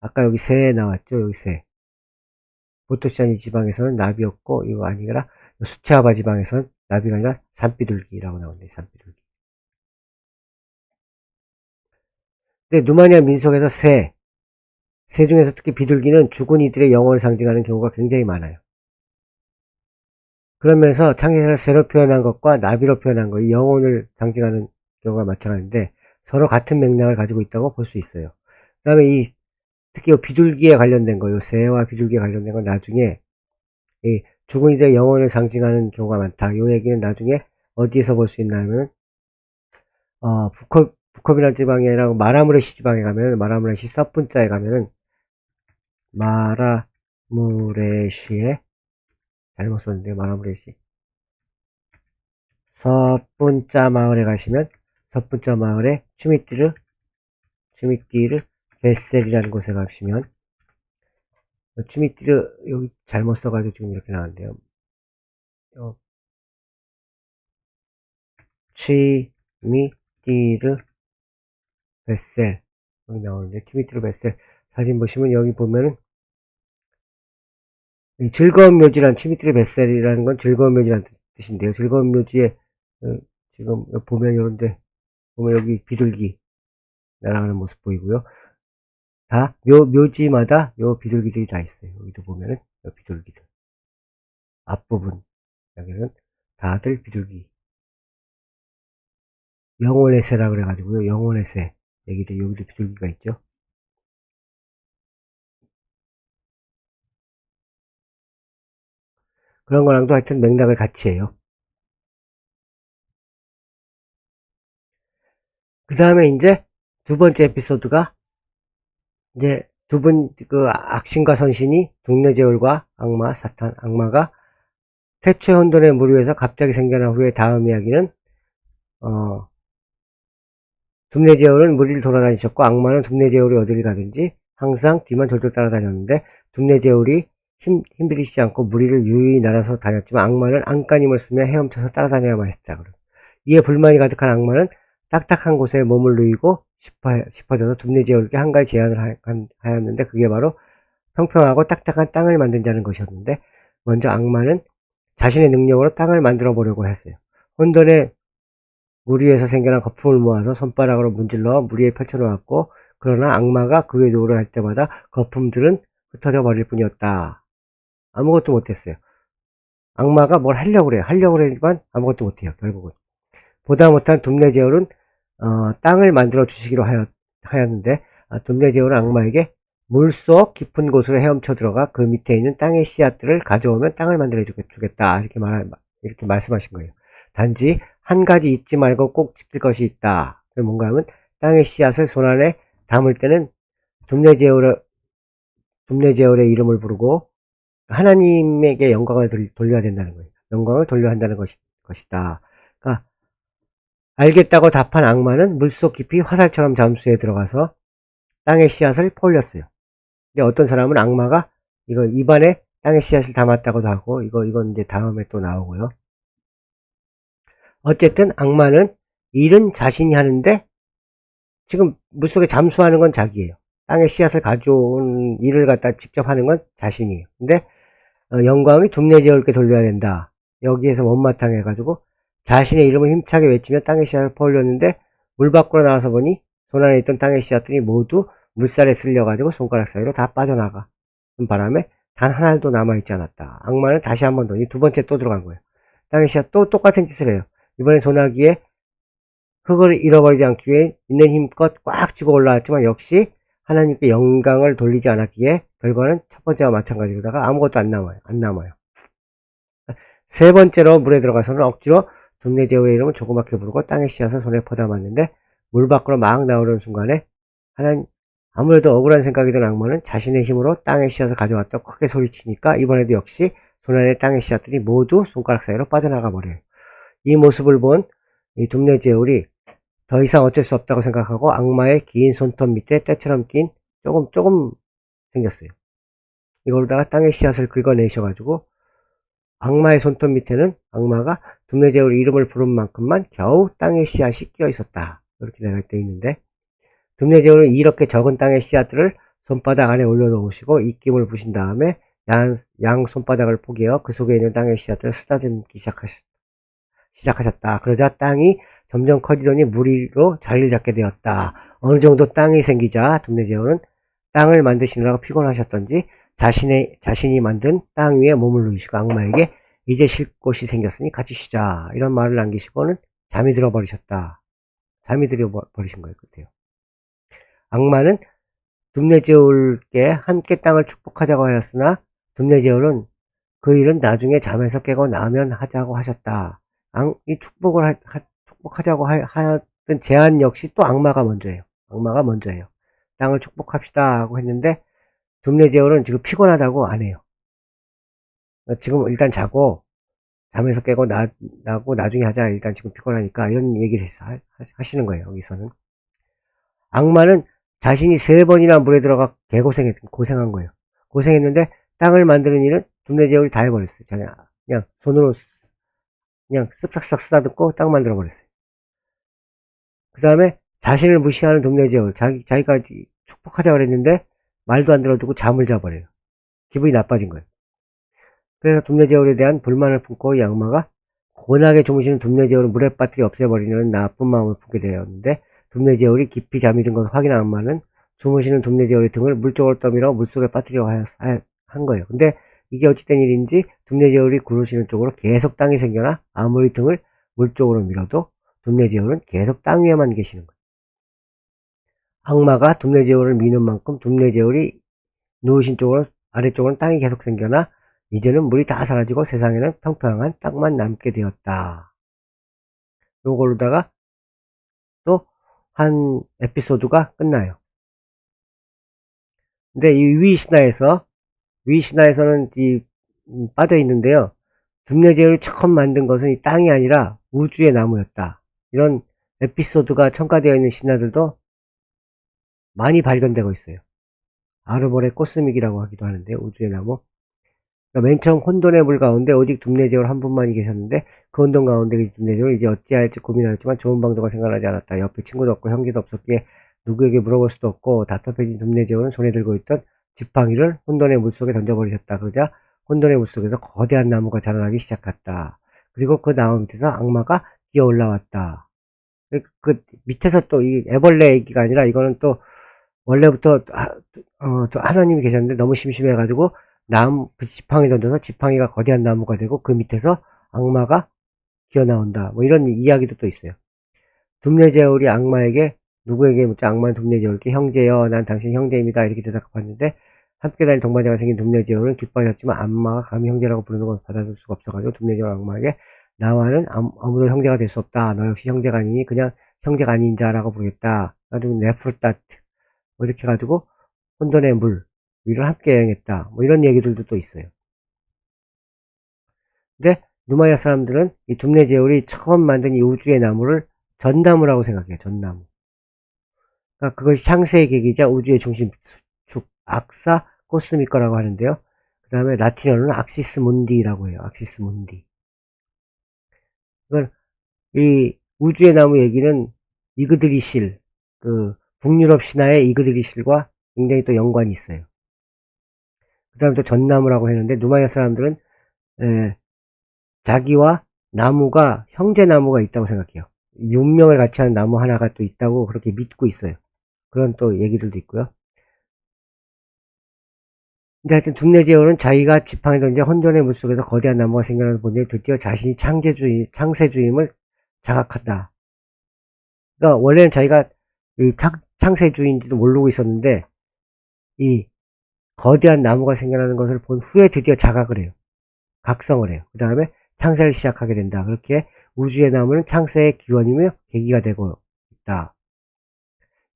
Speaker 1: 아까 여기 새 나왔죠. 여기 새. 보토시아니 지방에서는 나비였고 이거 아니라 수채화바 지방에서는 나비가 아니라 산비둘기라고 나오는데 산비둘기. 근데 누마니아 민속에서 새 중에서 특히 비둘기는 죽은 이들의 영혼을 상징하는 경우가 굉장히 많아요. 그러면서 창세사를 새로 표현한 것과 나비로 표현한 것, 이 영혼을 상징하는 경우가 나타나는데 서로 같은 맥락을 가지고 있다고 볼 수 있어요. 그 다음에 특히 이 비둘기에 관련된 거, 이 새와 비둘기에 관련된 건 나중에 이 죽은 이들의 영혼을 상징하는 경우가 많다. 이 얘기는 나중에 어디에서 볼 수 있냐면 부컵이라는 지방이 아니라 마라무레시 지방에 가면 마라무레시 서분자에 가면은 마라무레시에 잘못 썼는데 마라무레시 서분자 마을에 가시면 서분자 마을에 추미띠르 베셀이라는 곳에 가시면 추미띠르 여기 잘못 써가지고 지금 이렇게 나왔는데요. 추미띠르 베셀 여기 나오는데 추미띠르 베셀 사진 보시면 여기 보면은 즐거운 묘지란 추미띠르 베셀이라는 건 즐거운 묘지란 뜻인데요. 즐거운 묘지에 지금 보면 이런데 보면 여기 비둘기 날아가는 모습 보이고요. 다 묘지마다 요 비둘기들이 다 있어요. 여기도 보면은 요 비둘기들 앞부분 여기는 다들 비둘기 영혼의 새라 그래가지고요. 영혼의 새 여기도 비둘기가 있죠. 그런 거랑도 하여튼 맥락을 같이 해요. 그 다음에 이제 두 번째 에피소드가 이제 그 악신과 선신이 둠내제울과 악마, 사탄, 악마가 태초의 혼돈의 무리에서 갑자기 생겨난 후에 다음 이야기는 둠내제울은 무리를 돌아다니셨고 악마는 둠내제울이 어디를 가든지 항상 뒤만 졸졸 따라다녔는데 둠내제울이 힘들이지 않고 무리를 유유히 날아서 다녔지만 악마는 안간힘을 쓰며 헤엄쳐서 따라다녀야만 했다. 이에 불만이 가득한 악마는 딱딱한 곳에 몸을 누이고 싶어져서 둠내제울에게 한 가지 제안을 하였는데 그게 바로 평평하고 딱딱한 땅을 만든다는 것이었는데 먼저 악마는 자신의 능력으로 땅을 만들어 보려고 했어요. 혼돈의 무리에서 생겨난 거품을 모아서 손바닥으로 문질러 무리에 펼쳐놓았고 그러나 악마가 그 외도를 할 때마다 거품들은 흩어져 버릴 뿐이었다. 아무것도 못했어요. 악마가 뭘 하려고 그래요. 하려고 그러지만 아무것도 못해요. 결국은. 보다 못한 둠내제울은 땅을 만들어 주시기로 하였는데 둠내제울은 악마에게 물속 깊은 곳으로 헤엄쳐 들어가 그 밑에 있는 땅의 씨앗들을 가져오면 땅을 만들어 주겠다. 이렇게 말씀하신 거예요. 단지 한 가지 잊지 말고 꼭 지킬 것이 있다. 그게 뭔가 하면 땅의 씨앗을 손안에 담을 때는 둠내제울의 이름을 부르고 하나님에게 영광을 돌려야 된다는 거예요. 영광을 돌려야 한다는 것이다. 그러니까 알겠다고 답한 악마는 물속 깊이 화살처럼 잠수에 들어가서 땅의 씨앗을 퍼올렸어요. 근데 어떤 사람은 악마가 이거 입안에 땅의 씨앗을 담았다고도 하고 이건 이제 다음에 또 나오고요. 어쨌든 악마는 일은 자신이 하는데 지금 물속에 잠수하는 건 자기예요. 땅의 씨앗을 가져온 일을 갖다 직접 하는 건 자신이에요. 근데 영광이 둠내제울께 돌려야 된다. 여기에서 못마땅해 가지고 자신의 이름을 힘차게 외치며 땅의 씨앗을 퍼올렸는데 물 밖으로 나와서 보니 손안에 있던 땅의 씨앗들이 모두 물살에 쓸려가지고 손가락 사이로 다 빠져나가. 그 바람에 단 하나도 남아있지 않았다. 악마는 다시 한 번 더, 이 두 번째 또 들어간 거예요. 땅의 씨앗 또 똑같은 짓을 해요. 이번엔 소나기에 흙을 잃어버리지 않기 위해 있는 힘껏 꽉 쥐고 올라왔지만 역시 하나님께 영광을 돌리지 않았기에 결과는 첫 번째와 마찬가지로다가 아무것도 안 남아요. 세 번째로 물에 들어가서는 억지로 둠네제우의 이름을 조그맣게 부르고 땅의 씨앗을 손에 퍼다 맞는데 물 밖으로 막 나오는 순간에 아무래도 억울한 생각이 든 악마는 자신의 힘으로 땅의 씨앗을 가져왔다고 크게 소리치니까 이번에도 역시 손 안에 땅의 씨앗들이 모두 손가락 사이로 빠져나가 버려요. 이 모습을 본 이 둠네제울이 더 이상 어쩔 수 없다고 생각하고 악마의 긴 손톱 밑에 때처럼 낀 조금 생겼어요. 이걸로다가 땅의 씨앗을 긁어내셔가지고 악마의 손톱 밑에는 악마가 둠네제울 이름을 부른 만큼만 겨우 땅의 씨앗이 끼어 있었다. 이렇게 되어 있는데 둠네제울은 이렇게 적은 땅의 씨앗들을 손바닥 안에 올려놓으시고 입김을 부신 다음에 양 손바닥을 포개어 그 속에 있는 땅의 씨앗들을 쓰다듬기 시작하셨다. 그러자 땅이 점점 커지더니 물 위로 자리를 잡게 되었다. 어느 정도 땅이 생기자 둠네제울은 땅을 만드시느라고 피곤하셨던지 자신이 만든 땅 위에 몸을 누이시고 악마에게 이제 쉴 곳이 생겼으니 같이 쉬자 이런 말을 남기시고는 잠이 들어 버리신 거예요. 그때요. 악마는 둠네제울께 함께 땅을 축복하자고 하였으나 둠네제울은 그 일은 나중에 잠에서 깨고 나면 하자고 하셨다. 이 축복하자고 하였던 제안 역시 또 악마가 먼저예요. 땅을 축복합시다 하고 했는데 둠네제울은 지금 피곤하다고 안 해요. 지금 일단 자고 잠에서 깨고 나고 나중에 하자. 일단 지금 피곤하니까 이런 얘기를 하시는 거예요. 여기서는 악마는 자신이 3번이나 물에 들어가 고생한 거예요. 고생했는데 땅을 만드는 일은 둠네제울이 다 해버렸어요. 그냥 손으로 그냥 쓱싹싹 쓰다듬고 땅 만들어 버렸어요. 그 다음에 자신을 무시하는 둠네제울, 자기가 축복하자 그랬는데 말도 안 들어주고 잠을 자버려요. 기분이 나빠진 거예요. 그래서 둠네제울에 대한 불만을 품고 이 악마가 고나게 주무시는 둠네제울을 물에 빠뜨려 없애버리는 나쁜 마음을 품게 되었는데 둠네제울이 깊이 잠이 든 것을 확인한 악마는 주무시는 둠네제울의 등을 물 쪽으로 떠밀어 물속에 빠뜨려 한 거예요. 근데 이게 어찌된 일인지 둠네제울이 구르시는 쪽으로 계속 땅이 생겨나 아무리 등을 물 쪽으로 밀어도 둠네제울은 계속 땅 위에만 계시는 거예요. 악마가 둠네제울을 미는 만큼 둠네제울이 누우신 쪽으로 아래쪽으로는 땅이 계속 생겨나 이제는 물이 다 사라지고 세상에는 평평한 땅만 남게 되었다. 요걸로다가 또 한 에피소드가 끝나요. 근데 이 위신화에서는 빠져 있는데요. 둠네제울이 처음 만든 것은 이 땅이 아니라 우주의 나무였다. 이런 에피소드가 첨가되어 있는 신화들도 많이 발견되고 있어요. 아르모레 코스믹이라고 하기도 하는데 우주의 나무. 그러니까 맨 처음 혼돈의 물 가운데 오직 둠네제울 한 분만이 계셨는데 그 혼돈 가운데 둠네제울 이제 어찌할지 고민하였지만 좋은 방도가 생각나지 않았다. 옆에 친구도 없고 형제도 없었기에 누구에게 물어볼 수도 없고 답답해진 둠네제울은 손에 들고 있던 지팡이를 혼돈의 물속에 던져버리셨다. 그러자 혼돈의 물속에서 거대한 나무가 자라나기 시작했다. 그리고 그 나무 밑에서 악마가 기어 올라왔다. 그 밑에서 또 이 애벌레 얘기가 아니라 이거는 또 원래부터 또 하나님이 계셨는데 너무 심심해가지고 그 지팡이 던져서 지팡이가 거대한 나무가 되고 그 밑에서 악마가 기어 나온다. 뭐 이런 이야기도 또 있어요. 둠네제울이 악마에게 누구에게 묻자 악마는 둠네제울께 형제여 난 당신 형제입니다 이렇게 대답했는데 함께 다닌 동반자가 생긴 둠네제울은 기뻐하셨지만 악마가 감히 형제라고 부르는 걸 받아줄 수가 없어가지고 둠네제울 악마에게 나와는 아무도 형제가 될 수 없다. 너 역시 형제가 아니니 그냥 형제가 아닌 자라고 부르겠다. 나도 네프르따트 뭐 이렇게 해가지고 혼돈의 물 위를 함께 여행했다. 뭐 이런 얘기들도 또 있어요. 근데 누마이아 사람들은 이 둠네제울이 처음 만든 이 우주의 나무를 전나무라고 생각해요. 전나무. 그러니까 그것이 창세의 계기이자 우주의 중심축 악사 코스미커라고 하는데요. 그 다음에 라틴어로는 악시스 문디라고 해요. 악시스 문디. 이건 이 우주의 나무 얘기는 이그드리실 그 북유럽 신화의 이그드리실과 굉장히 또 연관이 있어요. 그 다음에 또 전나무라고 했는데 누마이아 사람들은 자기와 나무가 형제나무가 있다고 생각해요. 운명을 같이 하는 나무 하나가 또 있다고 그렇게 믿고 있어요. 그런 또 얘기들도 있고요. 근데 하여튼 둠네제어는 자기가 지팡이 던져 혼돈의 물속에서 거대한 나무가 생겨나는 본데 드디어 자신이 창세주임을 자각한다. 그러니까 원래는 자기가 이 창세주인지도 모르고 있었는데 이 거대한 나무가 생겨나는 것을 본 후에 드디어 자각을 해요. 각성을 해요. 그 다음에 창세를 시작하게 된다. 그렇게 우주의 나무는 창세의 기원이며 계기가 되고 있다.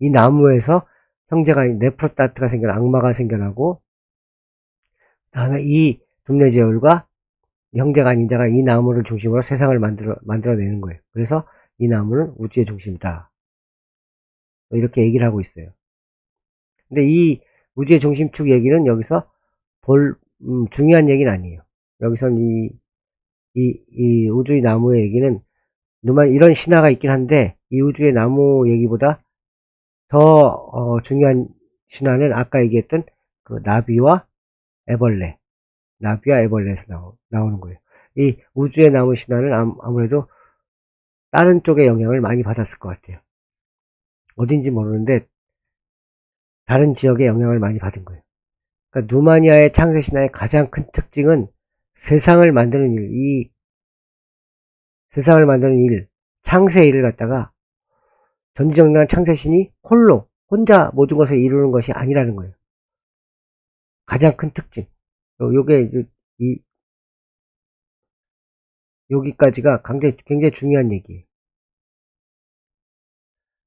Speaker 1: 이 나무에서 형제가 네프로따트가 생겨나 악마가 생겨나고 그 다음에 이 둠네제올과 형제가 아닌 자가 이 나무를 중심으로 세상을 만들어내는 거예요. 그래서 이 나무는 우주의 중심이다. 이렇게 얘기를 하고 있어요. 근데 이 우주의 중심축 얘기는 여기서 중요한 얘기는 아니에요. 여기선 이 우주의 나무의 얘기는 이런 신화가 있긴 한데 이 우주의 나무 얘기보다 더 중요한 신화는 아까 얘기했던 그 나비와 애벌레에서 나오는 거예요. 이 우주의 나무 신화는 아무래도 다른 쪽의 영향을 많이 받았을 것 같아요. 어딘지 모르는데 다른 지역의 영향을 많이 받은 거예요. 그러니까 누마니아의 창세 신화의 가장 큰 특징은 세상을 만드는 일, 창세 일을 갖다가 전지전능한 창세신이 혼자 모든 것을 이루는 것이 아니라는 거예요. 가장 큰 특징. 요게 여기까지가 굉장히 중요한 얘기예요.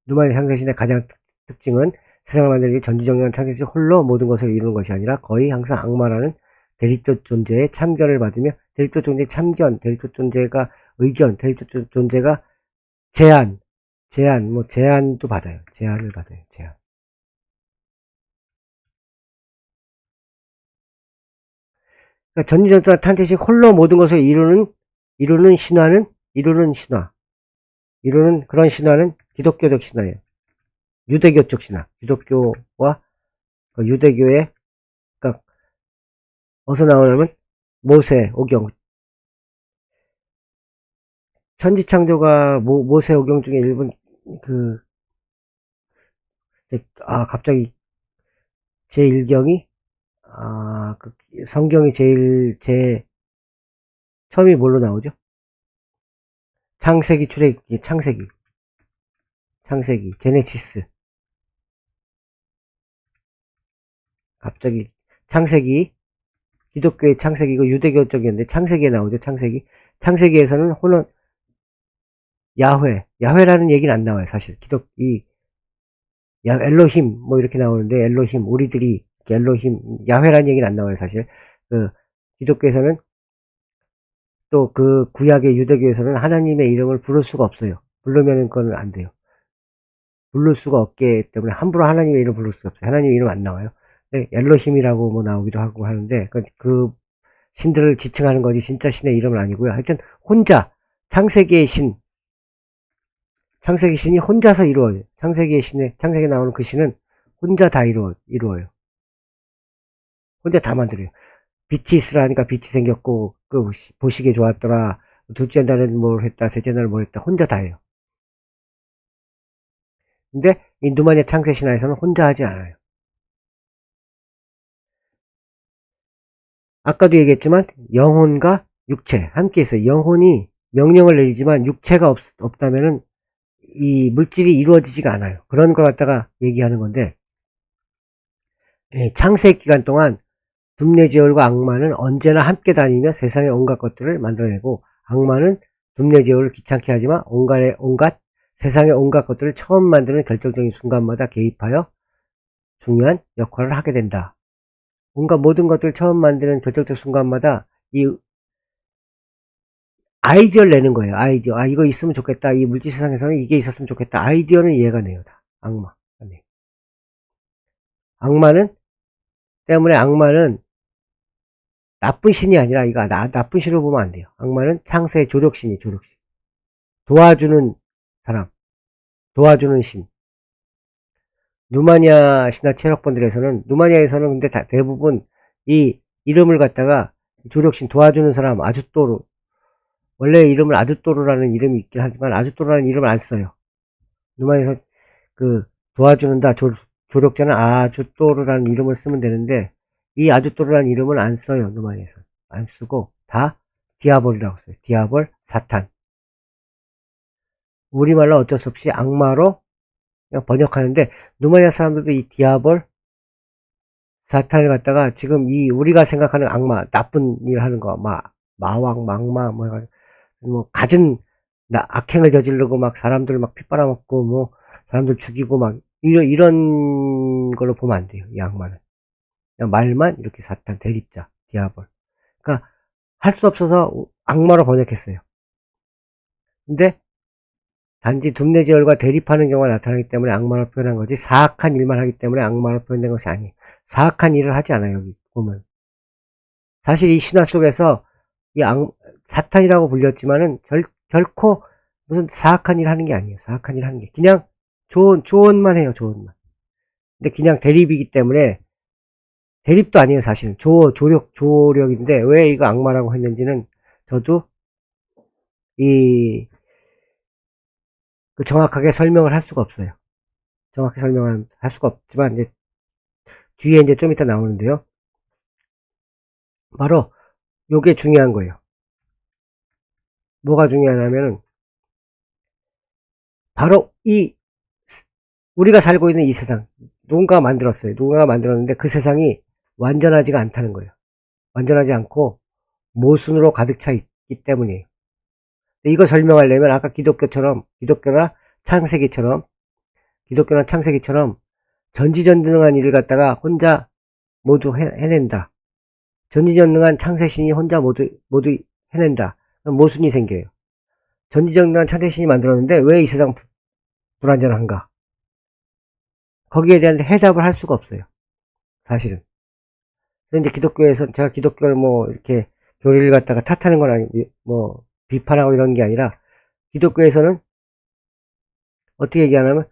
Speaker 1: 누마니아 창세신의 가장 특징은 세상을 만들기 전지전능한 창세신 홀로 모든 것을 이루는 것이 아니라 거의 항상 악마라는 대립적 존재의 참견을 받으며 대립적 존재의 참견, 대립적 존재가 의견, 대립적 존재가 제안도 받아요. 제안을 받아요. 제안. 그러니까 전지전능한 창세신 홀로 모든 것을 이루는 그런 신화는 기독교적 신화예요. 유대교적 신화. 기독교와 유대교의, 그러니까 어디서 나오냐면 모세 오경. 천지창조가 모세 오경 중에 일본 갑자기 제1경이 성경이 처음이 뭘로 나오죠? 창세기, 출애굽기, 창세기, 제네시스. 갑자기 창세기, 기독교의 창세기고 유대교 쪽이었는데 창세기에 나오죠. 창세기에서는 야훼라는 얘기는 안 나와요. 사실 엘로힘 뭐 이렇게 나오는데 엘로힘 우리들이 엘로힘 야훼라는 얘기는 안 나와요. 사실 기독교에서는 또 그 구약의 유대교에서는 하나님의 이름을 부를 수가 없어요. 부르면은 그건 안 돼요. 부를 수가 없기 때문에 함부로 하나님의 이름 부를 수가 없어요. 하나님의 이름 안 나와요. 엘로힘이라고 뭐 나오기도 하고 하는데 그 신들을 지칭하는 거지 진짜 신의 이름은 아니고요. 하여튼 혼자 창세기의 신이 혼자서 이루어요. 창세기에 나오는 그 신은 혼자 다 이루어요. 혼자 다 만들어요. 빛이 있으라 하니까 빛이 생겼고 보시기에 좋았더라. 둘째 날은 뭘 했다. 셋째 날은 뭘 했다. 혼자 다 해요. 근데 이 누마니아 창세 신화에서는 혼자 하지 않아요. 아까도 얘기했지만 영혼과 육체 함께 있어요. 영혼이 명령을 내리지만 육체가 없다면은 이 물질이 이루어지지가 않아요. 그런 걸 갖다가 얘기하는 건데 창세 기간 동안 둠네제올과 악마는 언제나 함께 다니며 세상의 온갖 것들을 만들어내고 악마는 둠네제올을 귀찮게 하지만 세상의 온갖 것들을 처음 만드는 결정적인 순간마다 개입하여 중요한 역할을 하게 된다. 온갖 모든 것들을 처음 만드는 결정적 순간마다 이 아이디어를 내는 거예요. 아이디어. 이거 있으면 좋겠다. 이 물질 세상에서는 이게 있었으면 좋겠다. 아이디어는 얘가 내요. 다. 악마. 네. 악마는 나쁜 신이 아니라 이거 나쁜 신으로 보면 안 돼요. 악마는 창세의 조력신. 도와주는 사람. 도와주는 신. 누마니아 신화 체력본들에서는 누마니아에서는 근데 대부분 이 이름을 갖다가 조력신 도와주는 사람 아주또르 원래 이름을 아주또르라는 이름이 있긴 하지만 아주또르라는 이름을 안 써요. 누마니아에서 도와주는다 조력자는 아주또르라는 이름을 쓰면 되는데 이 아주토르라는 이름은 안 써요. 누마니아에서 안 쓰고 다 디아볼이라고 써요. 디아볼, 사탄. 우리말로 어쩔 수 없이 악마로 그냥 번역하는데, 누마니아 사람들도 이 디아볼, 사탄을 갖다가 지금 이 우리가 생각하는 악마, 나쁜 일 하는 거, 마왕, 막마, 뭐 갖은 악행을 저지르고 막 사람들 막 피 빨아먹고 뭐 사람들 죽이고 막 이런 걸로 보면 안 돼요. 이 악마는 그냥 말만 이렇게 사탄, 대립자, 디아볼. 그러니까 할 수 없어서 악마로 번역했어요. 근데 단지 둠내지열과 대립하는 경우가 나타나기 때문에 악마로 표현한 거지, 사악한 일만 하기 때문에 악마로 표현된 것이 아니에요. 사악한 일을 하지 않아요. 여기 보면 사실 이 신화 속에서 이 사탄이라고 불렸지만은 결코 무슨 사악한 일 하는 게 아니에요. 사악한 일 하는 게 그냥 조언만 해요. 조언만. 근데 그냥 대립이기 때문에, 대립도 아니에요. 사실은 조력인데 왜 이거 악마라고 했는지는 저도 정확하게 설명을 할 수가 없어요. 정확히 설명을 할 수가 없지만 이제 뒤에 이제 좀 이따 나오는데요. 바로 요게 중요한 거예요. 뭐가 중요하냐면은 바로 우리가 살고 있는 이 세상, 누군가가 만들었어요. 누군가가 만들었는데 그 세상이 완전하지가 않다는 거예요. 완전하지 않고 모순으로 가득 차 있기 때문이에요. 이거 설명하려면 아까 기독교나 창세기처럼 전지전능한 일을 갖다가 혼자 모두 해낸다. 전지전능한 창세신이 혼자 모두 해낸다. 그럼 모순이 생겨요. 전지전능한 창세신이 만들었는데 왜 이 세상 불완전한가? 거기에 대한 해답을 할 수가 없어요. 사실은. 근데 기독교에서, 제가 기독교를 뭐 이렇게 교리를 갖다가 탓하는 건 아니고 뭐 비판하고 이런 게 아니라, 기독교에서는 어떻게 얘기하냐면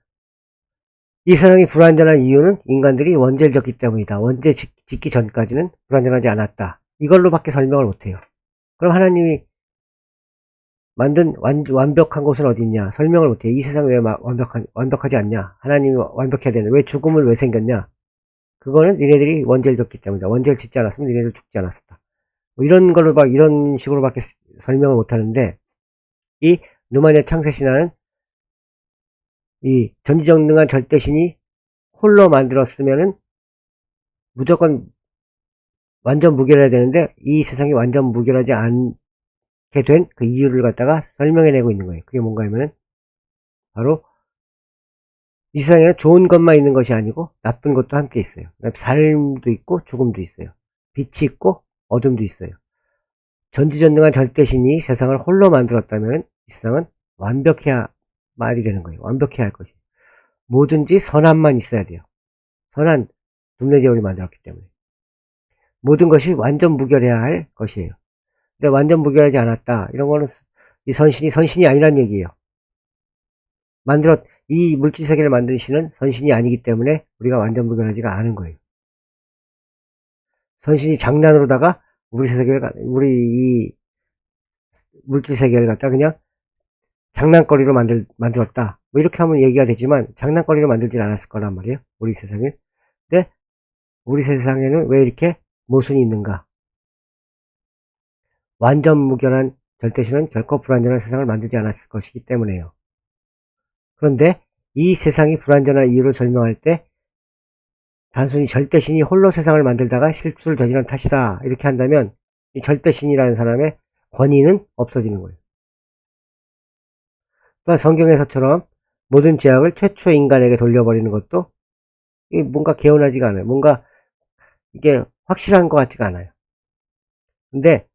Speaker 1: 이 세상이 불완전한 이유는 인간들이 원죄를 졌기 때문이다. 원죄 짓기 전까지는 불완전하지 않았다. 이걸로밖에 설명을 못해요. 그럼 하나님이 만든 완벽한 곳은 어디 있냐? 설명을 못해요. 이 세상이 왜 완벽하지 않냐? 하나님이 완벽해야 되는, 왜 죽음을 왜 생겼냐? 그거는 니네들이 원죄를 졌기 때문이다. 원죄를 짓지 않았으면 니네들 죽지 않았었다. 뭐 이런 식으로밖에 설명을 못하는데, 이 누마니아 창세신화는 이 전지전능한 절대신이 홀로 만들었으면은 무조건 완전 무결해야 되는데, 이 세상이 완전 무결하지 않게 된 그 이유를 갖다가 설명해내고 있는 거예요. 그게 뭔가 하면은 바로 이 세상에 좋은 것만 있는 것이 아니고 나쁜 것도 함께 있어요. 삶도 있고 죽음도 있어요. 빛이 있고 어둠도 있어요. 전지전능한 절대신이 세상을 홀로 만들었다면 이 세상은 완벽해야 말이 되는 거예요. 완벽해야 할 것이에요. 뭐든지 선함만 있어야 돼요. 선한 둠내제울이 만들었기 때문에 모든 것이 완전 무결해야 할 것이에요. 근데 완전 무결하지 않았다, 이런 거는 이 선신이 아니란 얘기예요. 이 물질 세계를 만든 신은 선신이 아니기 때문에 우리가 완전 무결하지가 않은 거예요. 선신이 장난으로다가 우리 이 물질 세계를 갖다 그냥 장난거리로 만들었다, 뭐 이렇게 하면 얘기가 되지만 장난거리로 만들진 않았을 거란 말이에요. 우리 세상에. 근데 우리 세상에는 왜 이렇게 모순이 있는가? 완전 무결한 절대신은 결코 불완전한 세상을 만들지 않았을 것이기 때문에요. 그런데 이 세상이 불완전한 이유를 설명할 때 단순히 절대신이 홀로 세상을 만들다가 실수를 저지른 탓이다, 이렇게 한다면 이 절대신이라는 사람의 권위는 없어지는 거예요. 또한 성경에서처럼 모든 죄악을 최초 인간에게 돌려버리는 것도 뭔가 개운하지가 않아요. 뭔가 이게 확실한 것 같지가 않아요. 근데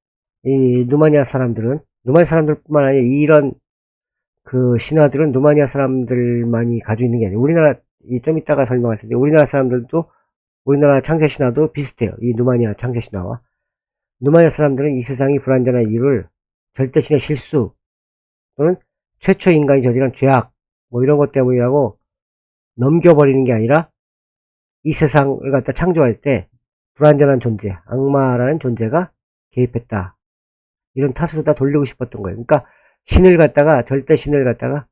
Speaker 1: 이 누마니아 사람들뿐만 아니라 이런 그 신화들은 누마니아 사람들만이 가지고 있는 게 아니에요. 좀 이따가 설명할 텐데, 우리나라 창세 신화도 비슷해요. 이 누마니아 창세 신화와. 누마니아 사람들은 이 세상이 불완전한 이유를 절대신의 실수 또는 최초 인간이 저지른 죄악 뭐 이런 것 때문이라고 넘겨버리는 게 아니라, 이 세상을 갖다 창조할 때 불완전한 존재, 악마라는 존재가 개입했다, 이런 탓으로 다 돌리고 싶었던 거예요. 그러니까 절대신을 갖다가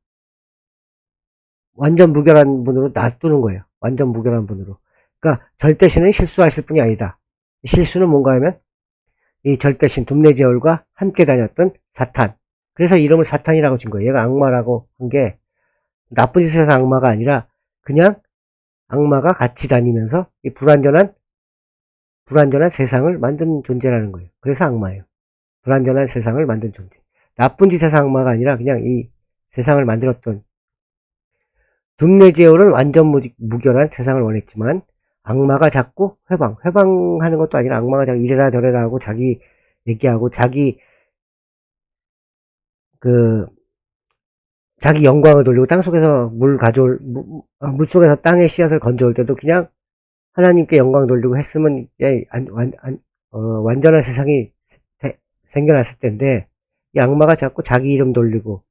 Speaker 1: 완전 무결한 분으로 놔두는 거예요. 완전 무결한 분으로. 그러니까 절대신은 실수하실 분이 아니다. 실수는 뭔가 하면 이 절대신 둠네제얼과 함께 다녔던 사탄. 그래서 이름을 사탄이라고 진 거예요. 얘가 악마라고 한 게 나쁜 짓을 해서 악마가 아니라 그냥 악마가 같이 다니면서 이 불완전한 세상을 만든 존재라는 거예요. 그래서 악마예요. 불완전한 세상을 만든 존재. 나쁜 짓에서 악마가 아니라 그냥 이 세상을 만들었던 둠네제얼은 완전 무결한 세상을 원했지만 악마가 자꾸 회방하는 것도 아니라 악마가 자꾸 이래라 저래라 하고 자기 얘기하고 자기 영광을 돌리고 땅속에서 물속에서 땅의 씨앗을 건져올 때도 그냥 하나님께 영광 돌리고 했으면 완전한 세상이 생겨났을 텐데 이 악마가 자꾸 자기 이름 돌리고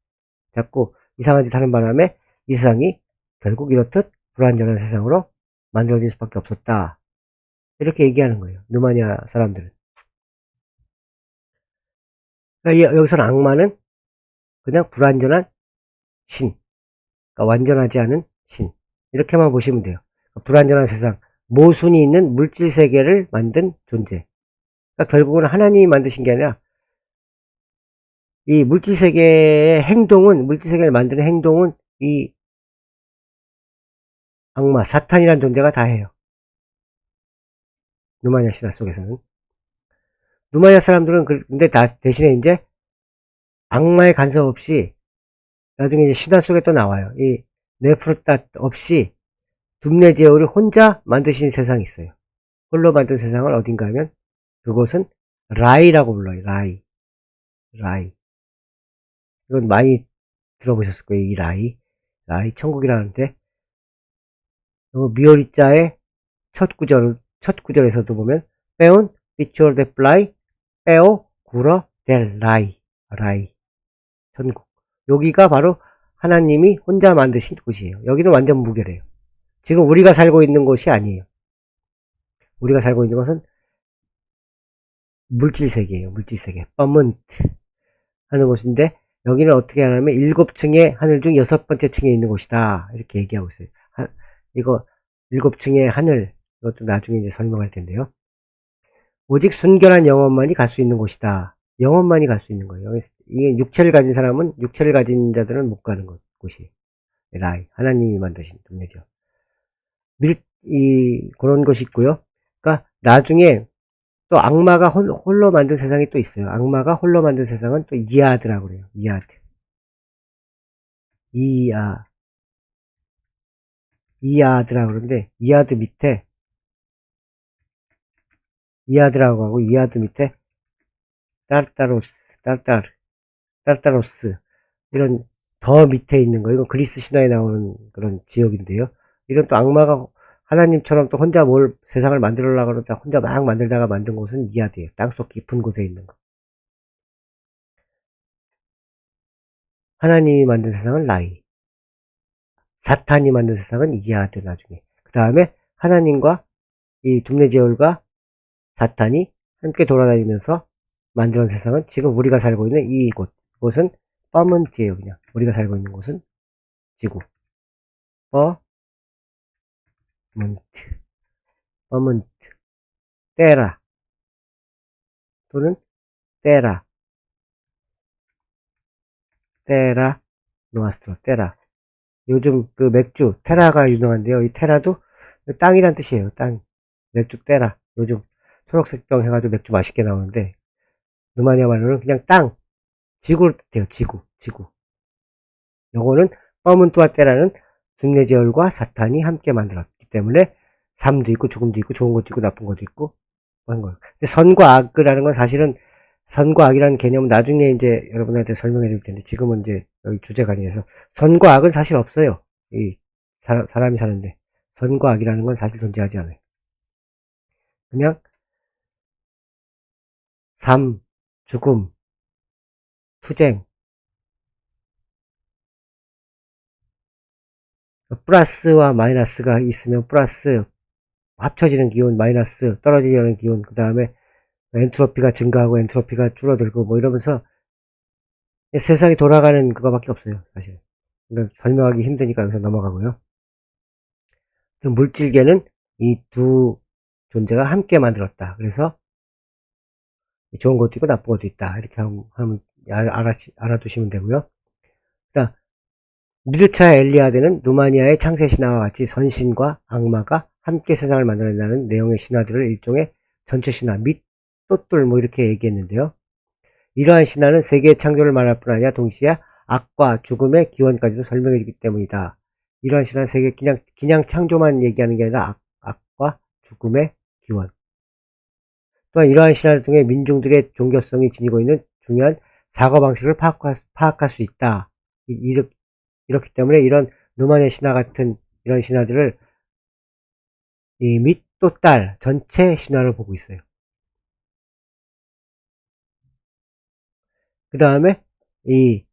Speaker 1: 자꾸 이상한 짓 하는 바람에 이 세상이 결국 이렇듯 불완전한 세상으로 만들어질 수밖에 없었다. 이렇게 얘기하는 거예요. 누마니아 사람들은. 그러니까 여기서는 악마는 그냥 불완전한 신. 그러니까 완전하지 않은 신. 이렇게만 보시면 돼요. 그러니까 불완전한 세상. 모순이 있는 물질 세계를 만든 존재. 그러니까 결국은 하나님이 만드신 게 아니라 이 물질 세계의 행동은, 물질 세계를 만드는 행동은 이 악마, 사탄이라는 존재가 다 해요. 누마니아 신화 속에서는. 누마니아 사람들은 근데 대신에 이제 악마의 간섭 없이 나중에 이제 신화 속에 또 나와요. 이 네프르따 없이 둠네제얼이 혼자 만드신 세상이 있어요. 홀로 만든 세상을 어딘가 하면 그곳은 라이라고 불러요. 라이. 이건 많이 들어보셨을 거예요. 이 라이. 천국이라는데 미오리자의 첫 구절에서도 보면 빼온 비추얼 데 플라이 빼오 구러 델 라이. 천국. 여기가 바로 하나님이 혼자 만드신 곳이에요. 여기는 완전 무결해요. 지금 우리가 살고 있는 곳이 아니에요. 우리가 살고 있는 곳은 물질세계예요. 물질세계. 퍼먼트 하는 곳인데 여기는 어떻게 하냐면 7층의 하늘 중 6번째 층에 있는 곳이다. 이렇게 얘기하고 있어요. 이거 7층의 하늘, 이것도 나중에 이제 설명할 텐데요. 오직 순결한 영혼만이 갈 수 있는 곳이다. 영혼만이 갈 수 있는 거예요. 이게 육체를 가진 자들은 못 가는 곳이 라이. 하나님이 만드신 동네죠. 그런 곳이 있고요. 그러니까 나중에 또 악마가 홀로 만든 세상이 또 있어요. 악마가 홀로 만든 세상은 또 이아드라고 그래요. 이아드라고 그러는데 이아드라고 하고 이아드 밑에 따르타로스 이런 더 밑에 있는 거, 이건 그리스 신화에 나오는 그런 지역인데요. 이런 또 악마가 하나님처럼 또 혼자 세상을 만들려고 그러다 혼자 막 만들다가 만든 곳은 이아드예요. 땅속 깊은 곳에 있는 거. 하나님이 만든 세상은 라이. 사탄이 만든 세상은 이아드 나중에. 그 다음에 하나님과 이 둠네제얼과 사탄이 함께 돌아다니면서 만드는 세상은 지금 우리가 살고 있는 이곳은 퍼먼트예요. 그냥 우리가 살고 있는 곳은 지구. 퍼먼트 테라 또는 테라 노아스트로 테라. 요즘 그 맥주 테라가 유명한데요. 이 테라도 땅이란 뜻이에요. 땅. 맥주 테라. 요즘 초록색 병 해가지고 맥주 맛있게 나오는데 루마니아 말로는 그냥 땅, 지구를 뜻해요. 지구. 요거는 퍼먼트와 테라는 둠네제얼과 사탄이 함께 만들었기 때문에 삶도 있고 죽음도 있고 좋은 것도 있고 나쁜 것도 있고 그런 거예요. 근데 선과 악이라는 건 사실은 선과 악이라는 개념은 나중에 이제 여러분한테 설명해 드릴 텐데 지금은 이제 여기 주제가 아니라서 선과 악은 사실 없어요. 이 사람이 사는데 선과 악이라는 건 사실 존재하지 않아요. 그냥 삶, 죽음, 투쟁, 플러스와 마이너스가 있으면 플러스 합쳐지는 기운, 마이너스 떨어지려는 기운, 그 다음에 엔트로피가 증가하고 엔트로피가 줄어들고 뭐 이러면서 세상이 돌아가는 그거밖에 없어요. 사실 설명하기 힘드니까 여기서 넘어가고요. 물질계는 이 두 존재가 함께 만들었다. 그래서 좋은 것도 있고 나쁜 것도 있다. 이렇게 하면 알아두시면 되고요. 그다음 미르차 엘리아드는 누마니아의 창세 신화와 같이 선신과 악마가 함께 세상을 만들어낸다는 내용의 신화들을 일종의 전체 신화 및 또돌 뭐 이렇게 얘기했는데요. 이러한 신화는 세계의 창조를 말할 뿐 아니라 동시에 악과 죽음의 기원까지도 설명해주기 때문이다. 이러한 신화는 세계 그냥 창조만 얘기하는 게 아니라 악과 죽음의 기원. 또한 이러한 신화를 통해 민중들의 종교성이 지니고 있는 중요한 사고방식을 파악할 수 있다. 이렇기 때문에 이런 누만의 신화 같은 이런 신화들을 이 및 또 딸 전체 신화를 보고 있어요. 그 다음에 이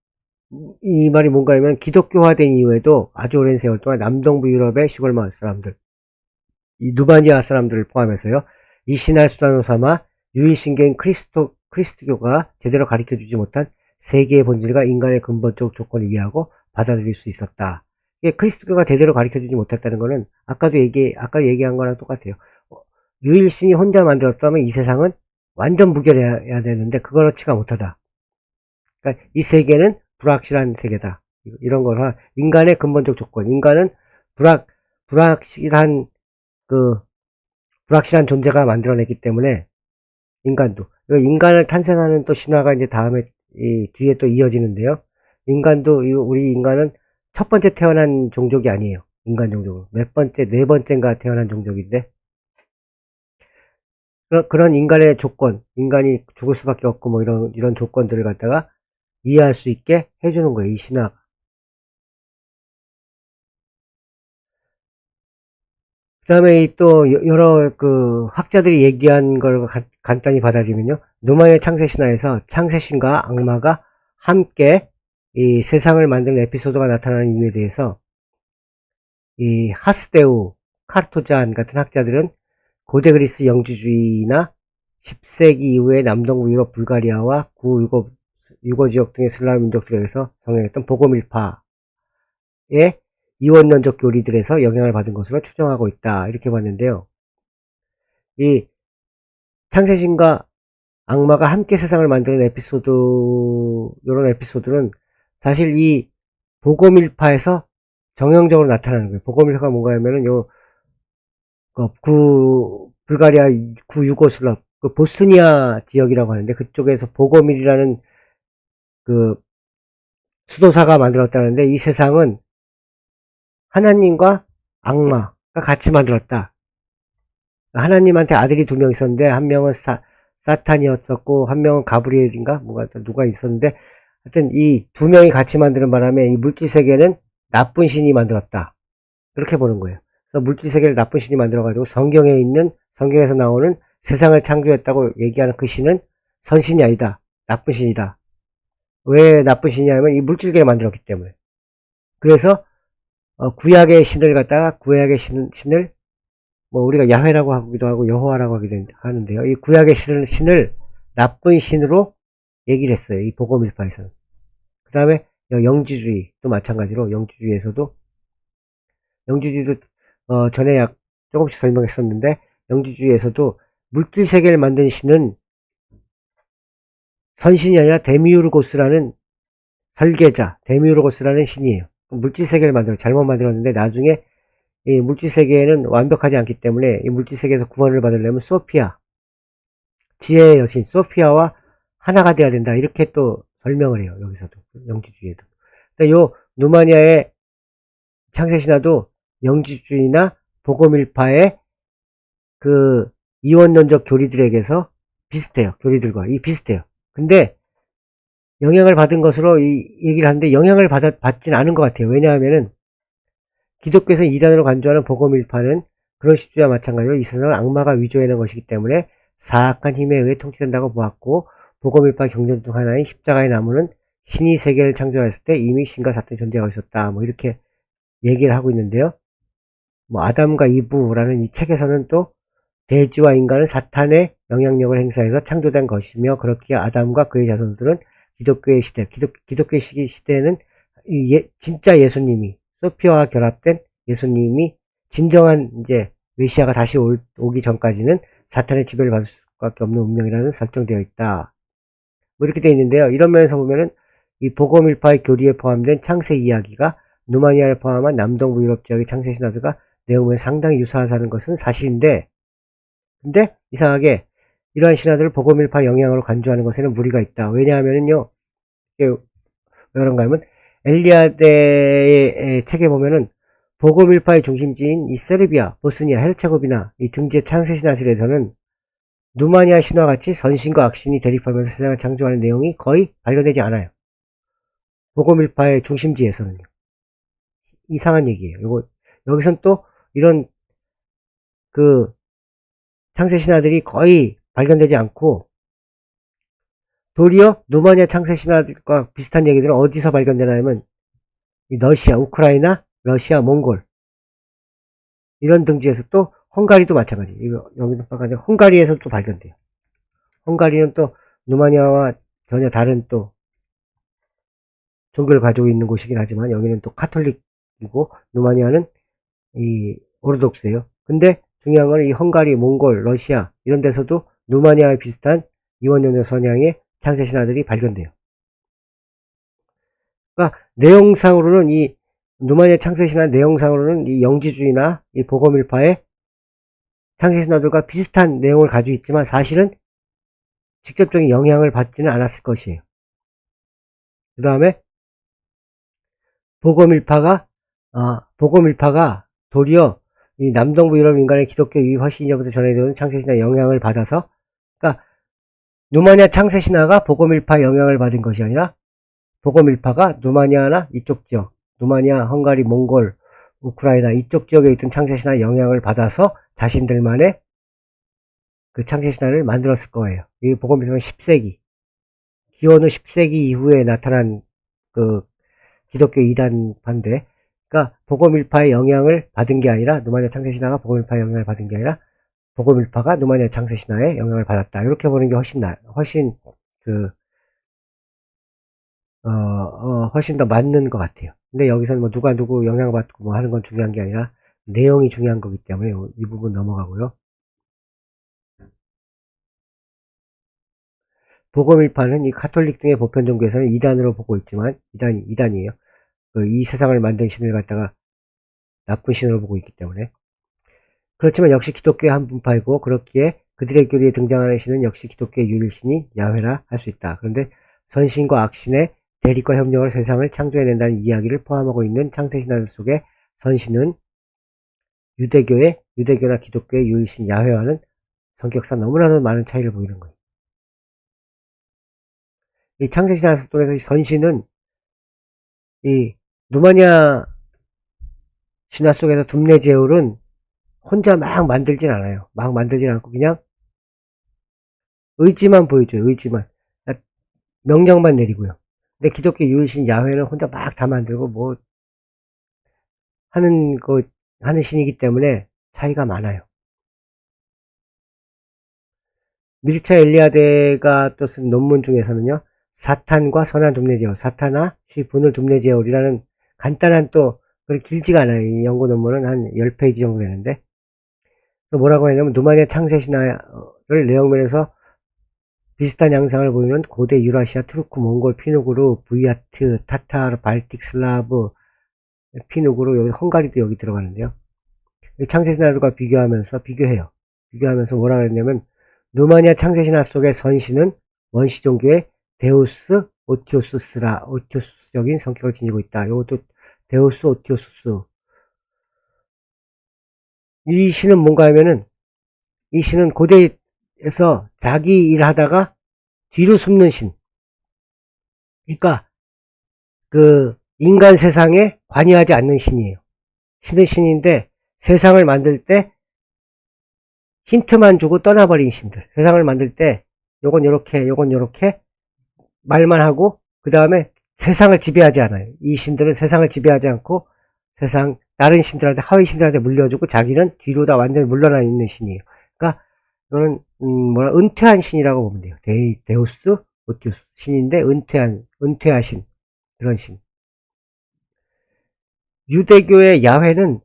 Speaker 1: 말이 뭔가 하면 기독교화된 이후에도 아주 오랜 세월 동안 남동부 유럽의 시골 마을 사람들, 이 누바니아 사람들을 포함해서요, 이 신화를 수단으로 삼아 유일신교인 그리스도교가 제대로 가르쳐주지 못한 세계의 본질과 인간의 근본적 조건을 이해하고 받아들일 수 있었다. 이게 그리스도교가 제대로 가르쳐주지 못했다는 것은 아까 얘기한 거랑 똑같아요. 유일신이 혼자 만들었다면 이 세상은 완전 무결해야 되는데 그렇지가 못하다. 그러니까 이 세계는 불확실한 세계다. 이런 거라 인간의 근본적 조건, 인간은 불확실한 불확실한 존재가 만들어냈기 때문에 인간도 인간을 탄생하는 또 신화가 이제 다음에 뒤에 또 이어지는데요. 우리 인간은 첫 번째 태어난 종족이 아니에요. 인간 종족은 네 번째인가 태어난 종족인데 그런 인간의 조건, 인간이 죽을 수밖에 없고 뭐 이런 조건들을 갖다가 이해할 수 있게 해주는 거예요, 이 신화가. 그 다음에 또 여러 학자들이 얘기한 걸 간단히 받아들이면요. 누마의 창세 신화에서 창세신과 악마가 함께 이 세상을 만드는 에피소드가 나타나는 이유에 대해서 이 하스데우, 카르토잔 같은 학자들은 고대 그리스 영지주의나 10세기 이후에 남동부 유럽 불가리아와 구유고 지역 등의 슬라브 민족들에서 성행했던 보고밀파의 이원론적 교리들에서 영향을 받은 것으로 추정하고 있다. 이렇게 봤는데요. 이 창세신과 악마가 함께 세상을 만드는 이런 에피소드는 사실 이 보고밀파에서 정형적으로 나타나는 거예요. 보고밀파가 뭔가 하면은 불가리아 구유고슬랍 보스니아 지역이라고 하는데 그쪽에서 보고밀이라는 수도사가 만들었다는데 이 세상은 하나님과 악마가 같이 만들었다. 하나님한테 아들이 2명 있었는데 한 명은 사탄이었었고 한 명은 가브리엘인가 누가 있었는데 하여튼 이 2명이 같이 만드는 바람에 이 물질세계는 나쁜 신이 만들었다. 그렇게 보는 거예요. 그래서 물질세계를 나쁜 신이 만들어가지고 성경에서 나오는 세상을 창조했다고 얘기하는 그 신은 선신이 아니다. 나쁜 신이다. 왜 나쁜 신이냐면 이 물질계를 만들었기 때문에. 그래서 구약의 신을 갖다가 구약의 신을 뭐 우리가 야훼라고 하기도 하고 여호와라고 하기도 하는데요. 이 구약의 신을 나쁜 신으로 얘기를 했어요. 이 보고밀파에서는. 그 다음에 영지주의도 마찬가지로 영지주의도 전에 조금씩 설명했었는데 영지주의에서도 물질세계를 만든 신은 선신이 아니라 데미우르고스라는 설계자, 데미우르고스라는 신이에요. 물질세계를 잘못 만들었는데 나중에 이 물질세계에는 완벽하지 않기 때문에 이 물질세계에서 구원을 받으려면 소피아, 지혜의 여신 소피아와 하나가 돼야 된다. 이렇게 또 설명을 해요. 여기서도 영지주의에도. 요 누마니아의 창세신화도 영지주의나 보고밀파의 이원론적 교리들에게서 비슷해요. 교리들과 비슷해요. 근데 영향을 받은 것으로 얘기를 하는데 영향을 받진 않은 것 같아요. 왜냐하면은 기독교에서 이단으로 간주하는 보고밀파는 그런 시주와 마찬가지로 이 세상을 악마가 위조해낸 것이기 때문에 사악한 힘에 의해 통치된다고 보았고 보고밀파 경전 중 하나인 십자가의 나무는 신이 세계를 창조했을 때 이미 신과 사탄이 존재하고 있었다. 뭐 이렇게 얘기를 하고 있는데요. 뭐 아담과 이브라는 이 책에서는 또 대지와 인간은 사탄의 영향력을 행사해서 창조된 것이며 그렇기에 아담과 그의 자손들은 기독교의 시대에는 진짜 예수님이 소피아와 결합된 예수님이 진정한 이제 메시아가 다시 오기 전까지는 사탄의 지배를 받을 수밖에 없는 운명이라는 설정되어 있다. 뭐 이렇게 되어 있는데요. 이런 면에서 보면은 이 보고밀파의 교리에 포함된 창세 이야기가 누마니아를 포함한 남동부 유럽 지역의 창세 신화들과 내용에 상당히 유사하다는 것은 사실인데, 근데 이상하게 이러한 신화들을 보고밀파 영향으로 간주하는 것에는 무리가 있다. 왜냐하면요, 왜 그런가 하면 엘리아데의 책에 보면은 보고밀파의 중심지인 이 세르비아, 보스니아, 헤르체고비나 이 등지의 창세 신화들에서는 누마니아 신화 같이 선신과 악신이 대립하면서 세상을 창조하는 내용이 거의 발견되지 않아요. 보고밀파의 중심지에서는요. 이상한 얘기예요. 여기선 또 이런 그 창세 신화들이 거의 발견되지 않고, 도리어 누마니아 창세 신화들과 비슷한 얘기들은 어디서 발견되냐면 이 러시아, 우크라이나, 러시아, 몽골 이런 등지에서, 또 헝가리도 마찬가지. 이거 여기도 마찬가지. 헝가리에서 또 발견돼요. 헝가리는 또 누마니아와 전혀 다른 또 종교를 가지고 있는 곳이긴 하지만 여기는 또 카톨릭이고 누마니아는 이 오르독스예요. 근데 중요한 건 이 헝가리, 몽골, 러시아 이런 데서도 누마니아와 비슷한 이원년의 선양의 창세 신화들이 발견돼요. 그러니까 내용상으로는 이 누마니아 창세 신화 내용상으로는 이 영지주의나 이 보고밀파의 창세 신화들과 비슷한 내용을 가지고 있지만 사실은 직접적인 영향을 받지는 않았을 것이에요. 그 다음에 보고밀파가 도리어 이 남동부 유럽 인간의 기독교 유입 허신이로부터 전해지는 창세신화 영향을 받아서, 그러니까 누마니아 창세신화가 보고밀파 영향을 받은 것이 아니라 보고밀파가 누마니아나 이쪽 지역, 누마니아, 헝가리, 몽골, 우크라이나 이쪽 지역에 있던 창세신화 영향을 받아서 자신들만의 그 창세신화를 만들었을 거예요. 이 보고밀파는 10세기, 기원후 10세기 이후에 나타난 그 기독교 이단파인데, 그러니까 보고밀파의 영향을 받은 게 아니라, 누마니아 창세신화가 보고밀파의 영향을 받은 게 아니라 보고밀파가 누마니아 창세신화의 영향을 받았다. 이렇게 보는 게 훨씬 훨씬 더 맞는 것 같아요. 근데 여기서는 뭐 누가 누구 영향받고 뭐 하는 건 중요한 게 아니라 내용이 중요한 거기 때문에 이 부분 넘어가고요. 보고밀파는 이 카톨릭 등의 보편 종교에서는 이단으로 보고 있지만, 이단이에요. 이 세상을 만든 신을 갖다가 나쁜 신으로 보고 있기 때문에. 그렇지만 역시 기독교의 한 분파이고, 그렇기에 그들의 교리에 등장하는 신은 역시 기독교의 유일신이 야훼라 할 수 있다. 그런데 선신과 악신의 대립과 협력을 세상을 창조해낸다는 이야기를 포함하고 있는 창세신화 속에 선신은 유대교나 기독교의 유일신 야훼와는 성격상 너무나도 많은 차이를 보이는 거예요. 이 창세신화 속에서 이 선신은 이 누마니아 신화 속에서 둠네제울은 혼자 막 만들진 않아요. 막 만들진 않고 그냥 의지만 보여줘요. 의지만. 명령만 내리고요. 근데 기독교 유일신 야훼는 혼자 막 다 만들고 뭐 하는 신이기 때문에 차이가 많아요. 밀차 엘리아데가 또 쓴 논문 중에서는요, 사탄과 선한 둠네제울, 사탄아 쉬 분을 둠네제울이라는 간단한, 또 길지가 않아요. 이 연구 논문은 한 10페이지 정도 되는데, 뭐라고 했냐면 누마니아 창세신화를 내용면에서 비슷한 양상을 보이는 고대 유라시아, 투르크, 몽골, 피누그루, 부야트, 타타르, 발틱, 슬라브, 피누그루, 여기 헝가리도 여기 들어가는데요. 창세신화들과 비교해요. 비교하면서 뭐라고 했냐면, 누마니아 창세신화 속의 선신은 원시 종교의 데우스 오티오수스적인 성격을 지니고 있다. 이것도 데우스 오티오수스. 이 신은 뭔가 하면은, 이 신은 고대에서 자기 일 하다가 뒤로 숨는 신. 그러니까 그 인간 세상에 관여하지 않는 신이에요. 신은 신인데 세상을 만들 때 힌트만 주고 떠나버린 신들. 세상을 만들 때 요건 요렇게 말만 하고 그 다음에 세상을 지배하지 않아요. 이 신들은 세상을 지배하지 않고 다른 신들한테, 하위 신들한테 물려주고 자기는 뒤로 다 완전히 물러나 있는 신이에요. 그러니까 이거는 은퇴한 신이라고 보면 돼요. 데우스 오티우스 신인데 은퇴하신 그런 신. 유대교의 야훼는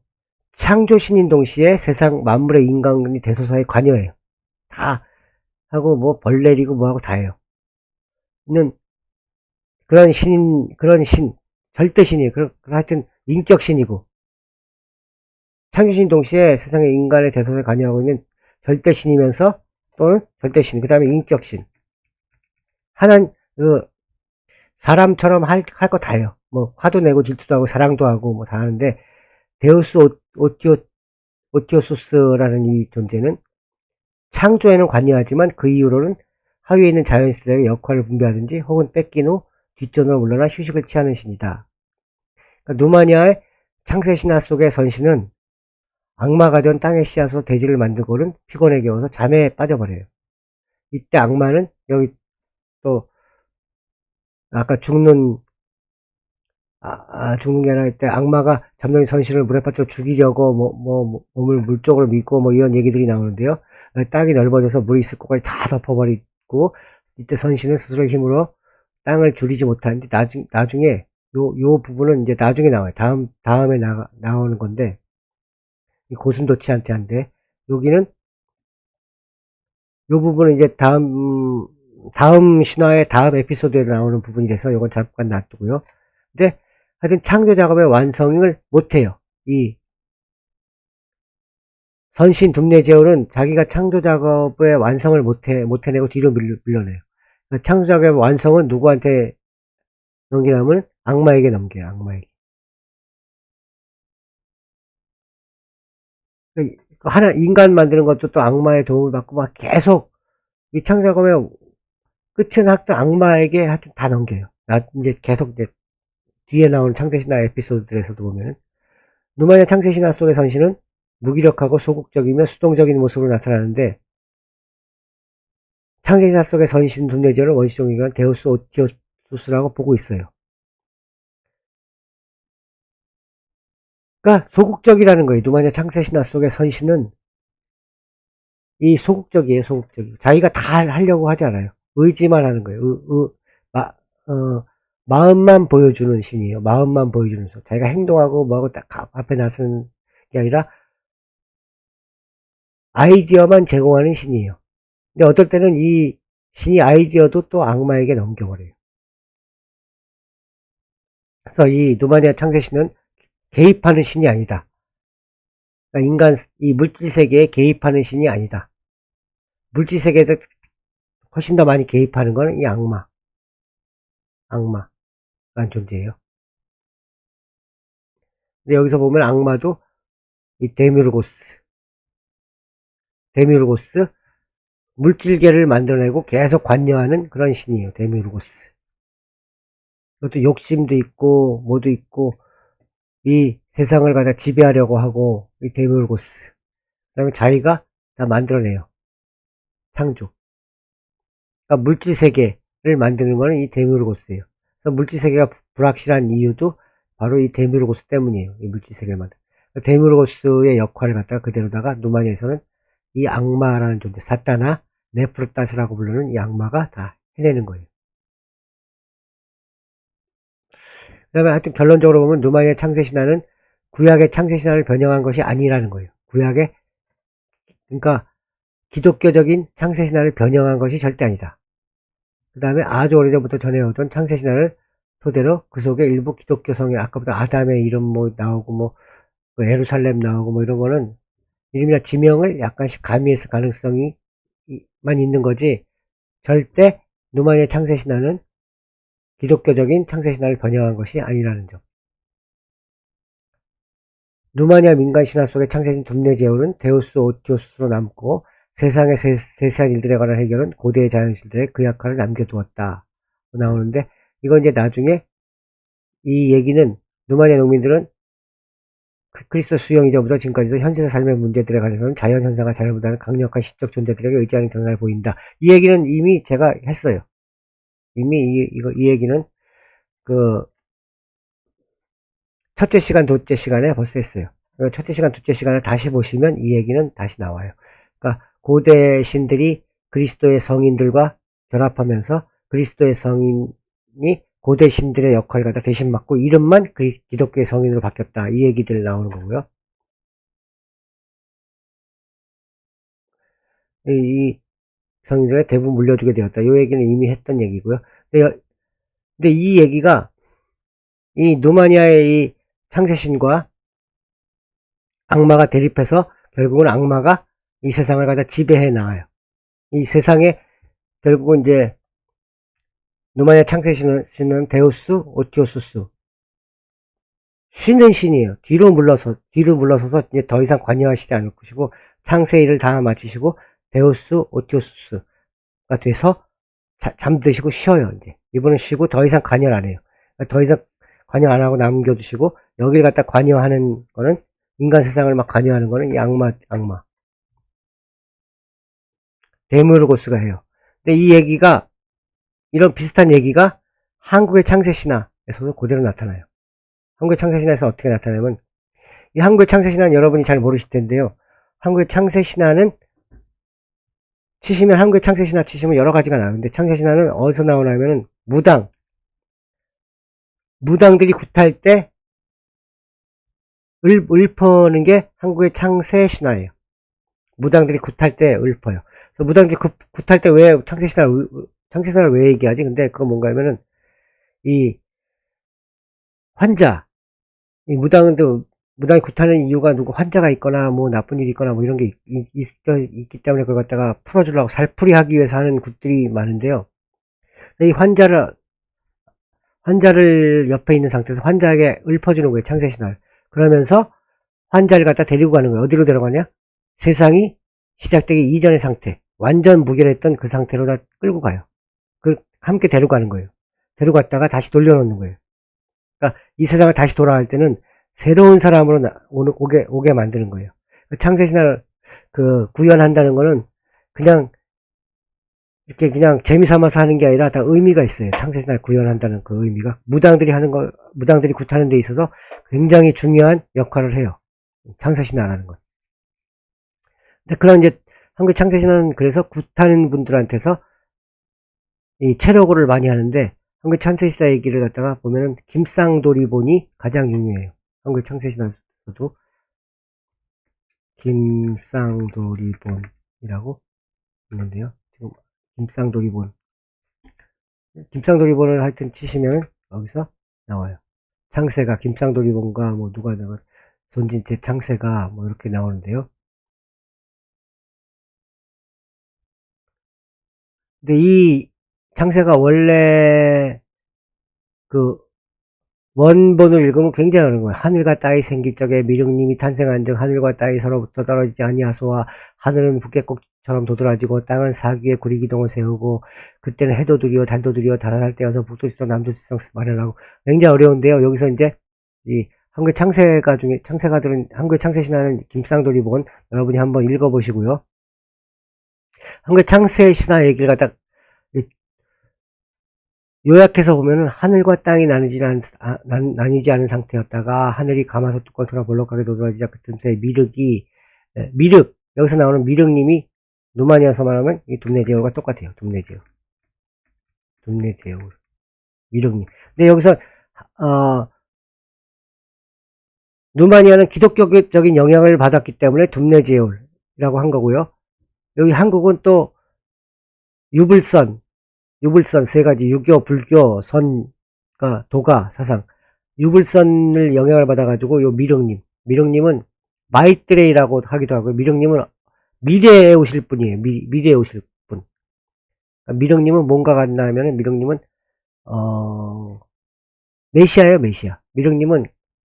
Speaker 1: 창조신인 동시에 세상 만물의 인간이 대소사에 관여해요. 다 하고 뭐 벌 내리고 뭐하고 다 해요. 있는 그런 신, 절대신이에요. 하여튼 인격신이고, 창조신 동시에 세상의 인간의 대소사에 관여하고 있는 절대신이면서 또는 절대신, 그 다음에 인격신. 사람처럼 할 거 다 해요. 뭐 화도 내고 질투도 하고 사랑도 하고 뭐 다 하는데, 데우스 오티오소스라는 이 존재는 창조에는 관여하지만 그 이후로는 하위에 있는 자연신들에게 역할을 분배하든지 혹은 뺏긴 후 뒷전으로 물러나 휴식을 취하는 신이다. 그러니까 누마니아의 창세신화 속의 선신은 악마가 된 땅의 씨앗으로 대지를 만들고는 피곤에 겨워서 잠에 빠져버려요. 이때 악마는 여기 또 아까 죽는 게 아니라 이때 악마가 잠자는 선신을 물에 빠져 죽이려고 몸을 물 쪽으로 밀고 뭐 이런 얘기들이 나오는데요. 땅이 넓어져서 물이 있을 곳까지 다 덮어버리고 이때 선신은 스스로의 힘으로 땅을 줄이지 못하는데 나중에 요 부분은 이제 나중에 나와요. 다음에 나오는 건데 고슴도치한테 한데 여기는 요 부분은 이제 다음 신화의 다음 에피소드에 나오는 부분이라서 이건 잠깐 놔두고요. 근데 하여튼 창조 작업의 완성을 못해요. 이 선신 둠네제올은 자기가 창조 작업의 완성을 못해내고 뒤로 밀려내요. 그러니까 창조 작업의 완성은 누구한테 넘기냐면 악마에게 넘겨요. 악마에게. 하나 인간 만드는 것도 또 악마의 도움을 받고 막 계속 이 창조 작업의 끝은 하여튼 악마에게 하여튼 다 넘겨요. 이제 계속 이제 뒤에 나오는 창세신화 에피소드들에서도 보면 누마니아 창세신화 속의 선신은 무기력하고 소극적이며 수동적인 모습으로 나타나는데 창세신화 속의 선신 둠네제올은 원시적으로 얘기하는 데우스 오티오수스라고 보고 있어요. 그러니까 소극적이라는 거예요. 누마니아 창세신화 속의 선신은 이 소극적이에요. 소극적이고 자기가 다 하려고 하지 않아요. 의지만 하는 거예요. 마음만 보여주는 신이에요. 마음만 보여주는 신. 자기가 행동하고 뭐하고 딱 앞에 나서는 게 아니라 아이디어만 제공하는 신이에요. 근데 어떨 때는 이 신이 아이디어도 또 악마에게 넘겨버려요. 그래서 이 누마니아 창세신은 개입하는 신이 아니다. 그러니까 이 물질세계에 개입하는 신이 아니다. 물질세계에 훨씬 더 많이 개입하는 거는 이 악마라는 존재예요. 근데 여기서 보면 악마도 이 데미ур고스 물질계를 만들어내고 계속 관여하는 그런 신이에요. 데미ур고스. 그것도 욕심도 있고 뭐도 있고 이 세상을 갖다 지배하려고 하고 이 데미ур고스. 그다음에 자기가 다 만들어내요. 창조. 그러니까 물질세계를 만드는 거는 이 데미ур고스예요. 그래서 물질세계가 불확실한 이유도 바로 이 데미ур고스 때문이에요. 이 물질세계를 만든. 데미ур고스의 역할을 갖다가 그대로다가 누마니아에서는 이 악마라는 존재, 사타나 네프르타스라고 부르는 이 악마가 다 해내는 거예요. 그 다음에 하여튼 결론적으로 보면 누마니아 창세신화는 구약의 창세신화를 변형한 것이 아니라는 거예요. 그러니까 기독교적인 창세신화를 변형한 것이 절대 아니다. 그 다음에 아주 오래전부터 전해오던 창세신화를 토대로 그 속에 일부 기독교성의 아까부터 아담의 이름 뭐 나오고 뭐 예루살렘 나오고 뭐 이런 거는 이름이나 지명을 약간씩 가미했을 가능성이 만 있는 거지 절대 누마니아 창세신화는 기독교적인 창세신화를 변형한 것이 아니라는 점. 누마니아 민간신화 속의 창세신 둠네제올은 데우스 오티오스로 남고 세상의 세세한 일들에 관한 해결은 고대의 자연신들의 그 역할을 남겨두었다 나오는데 이건 이제 나중에 이 얘기는 누마니아 농민들은 그리스도 수용이전부터 지금까지도 현재 삶의 문제들에 관해서는 자연현상과 자연보다는 강력한 시적 존재들에게 의지하는 경향을 보인다. 이 얘기는 이미 제가 했어요. 이미 이 얘기는 그 첫째 시간, 둘째 시간에 벌써 했어요. 첫째 시간, 둘째 시간을 다시 보시면 이 얘기는 다시 나와요. 그러니까 고대 신들이 그리스도의 성인들과 결합하면서 그리스도의 성인이 고대 신들의 역할을 갖다 대신 맡고 이름만 기독교의 성인으로 바뀌었다. 이 얘기들 나오는 거고요. 이 성인들의 대부분 물려주게 되었다. 이 얘기는 이미 했던 얘기고요. 근데 이 얘기가 이 누마니아의 이 창세신과 악마가 대립해서 결국은 악마가 이 세상을 갖다 지배해 나가요. 이 세상에 결국은 이제 누마니아 창세신은 데우스 오티오수스, 쉬는 신이에요. 뒤로 물러서서 이제 더 이상 관여하시지 않을 것이고 창세 일을 다 마치시고 데우스 오티오수스가 돼서 잠드시고 쉬어요. 이제 이분은 쉬고 더 이상 관여 안 해요. 더 이상 관여 안 하고 남겨두시고 여기를 갖다 관여하는 거는 인간 세상을 막 관여하는 거는 이 악마 데모르고스가 해요. 근데 이 얘기가 이런 비슷한 얘기가 한국의 창세신화에서도 그대로 나타나요. 한국의 창세신화에서 어떻게 나타나냐면 이 한국의 창세신화는 여러분이 잘 모르실 텐데요. 한국의 창세신화는 치시면 한국의 창세신화 치시면 여러 가지가 나오는데 창세신화는 어디서 나오냐면은 무당들이 굿할 때 읊어는 게 한국의 창세신화예요. 무당들이 굿할 때 읊어요. 그래서 무당들이 굿할 때 왜 창세신화를 왜 얘기하지? 근데 그건 뭔가 하면은 이 환자, 이 무당이 굿하는 이유가 누구 환자가 있거나 뭐 나쁜 일이 있거나 뭐 이런 게 있기 때문에 그걸 갖다가 풀어주려고 살풀이 하기 위해서 하는 굿들이 많은데요. 이 환자를 옆에 있는 상태에서 환자에게 읊어주는 거예요. 창세신화를. 그러면서 환자를 갖다 데리고 가는 거예요. 어디로 데려가냐? 세상이 시작되기 이전의 상태, 완전 무결했던 그 상태로 다 끌고 가요. 함께 데려가는 거예요. 데려갔다가 다시 돌려놓는 거예요. 그러니까 이 세상을 다시 돌아갈 때는 새로운 사람으로 오게 만드는 거예요. 창세신화를 구현한다는 거는 그냥 이렇게 그냥 재미삼아서 하는 게 아니라 다 의미가 있어요. 창세신화를 구현한다는 그 의미가 무당들이 굿하는 데 있어서 굉장히 중요한 역할을 해요. 창세신화라는 건. 근데 그런 이제 한국 창세신화는 그래서 굿하는 분들한테서 이 체력을 많이 하는데 한국 창세신화 얘기를 갖다가 보면은 김쌍도리본이 가장 유명해요. 한국 창세신화에서도 김쌍도리본이라고 있는데요. 지금 김쌍도리본을 하여튼 치시면 여기서 나와요. 창세가 김쌍도리본과 뭐 누가 존진체 창세가 뭐 이렇게 나오는데요. 근데 이 창세가 원래 원본을 읽으면 굉장히 어려운 거예요. 하늘과 땅이 생길 적에 미륵님이 탄생한즉 하늘과 땅이 서로부터 떨어지지 아니하소와 하늘은 북괴꽃처럼 도드라지고 땅은 사기에 구리기둥을 세우고 그때는 해도 두리워 달도 두리워 달아날 때여서 북소지성 남소지성 마련하고 굉장히 어려운데요. 여기서 이제 이 한글 창세가들은 한글 창세신화는 김쌍도리본 여러분이 한번 읽어보시고요. 한글 창세신화 얘기를 갖다 요약해서 보면은 하늘과 땅이 나뉘지 않은 상태였다가 하늘이 가마솥 뚜껑처럼 볼록하게 도드라지자 그 틈새에 여기서 나오는 미륵님이 누마니아서 말하면 이 둠네제울과 똑같아요. 둠네제울 미륵님. 근데 여기서 누마니아는 기독교적인 영향을 받았기 때문에 둠네제울이라고 한 거고요. 여기 한국은 또 유불선 세 가지 유교, 불교, 도가, 사상 유불선을 영향을 받아가지고 요 미륵님은 마이트레이라고 하기도 하고요. 미륵님은 미래에 오실 분이에요. 미래에 오실 분. 그러니까 미륵님은 뭔가 같나 하면은 미륵님은 메시아예요. 메시아. 미륵님은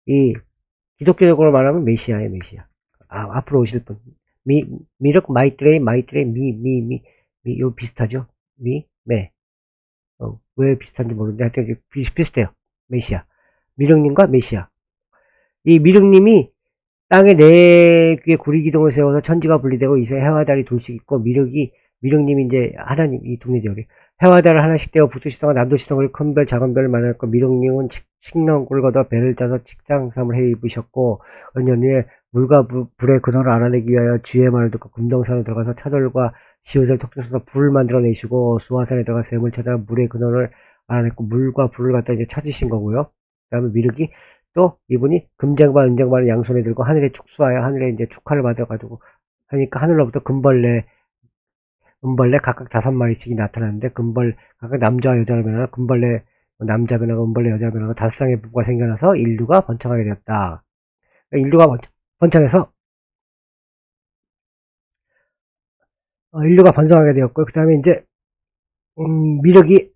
Speaker 1: 이 기독교적으로 말하면 메시아예요. 메시아. 앞으로 오실 분. 미륵, 마이트레이, 요 비슷하죠? 왜 비슷한지 모르는데 하여튼 비슷해요. 메시아. 미륵님과 메시아. 이 미륵님이 땅에 네 개의 구리기둥을 세워서 천지가 분리되고 이제 해와 달이 둘씩 있고 미륵님이 이제 하나님 이 동네지역에 해와 달을 하나씩 떼어 북두시성과 남두시성을 큰 별 작은 별을 만들었고 미륵님은 식렁꿀 걷어 배를 짜서 직장삼을 해 입으셨고 은연후에 물과 불의 근원을 알아내기 위하여 쥐의 말을 듣고 금동산을 들어가서 차돌과 시옷을 톡톡해서 불을 만들어내시고 수화산에 들어가 샘을 찾아 물의 근원을 알아냈고 물과 불을 갖다 이제 찾으신 거고요. 그 다음에 미륵이 또 이분이 금쟁반 은쟁반을 양손에 들고 하늘에 축수하여 하늘에 이제 축하를 받아가지고 하니까 하늘로부터 금벌레 은벌레 각각 5마리씩이 나타나는데 각각 남자와 여자로 변하나 금벌레 남자 변화가 은벌레 여자 변화가 5쌍의 부부가 생겨나서 인류가 번창하게 되었다. 인류가 번창해서 인류가 번성하게 되었고 그 다음에 이제 미륵이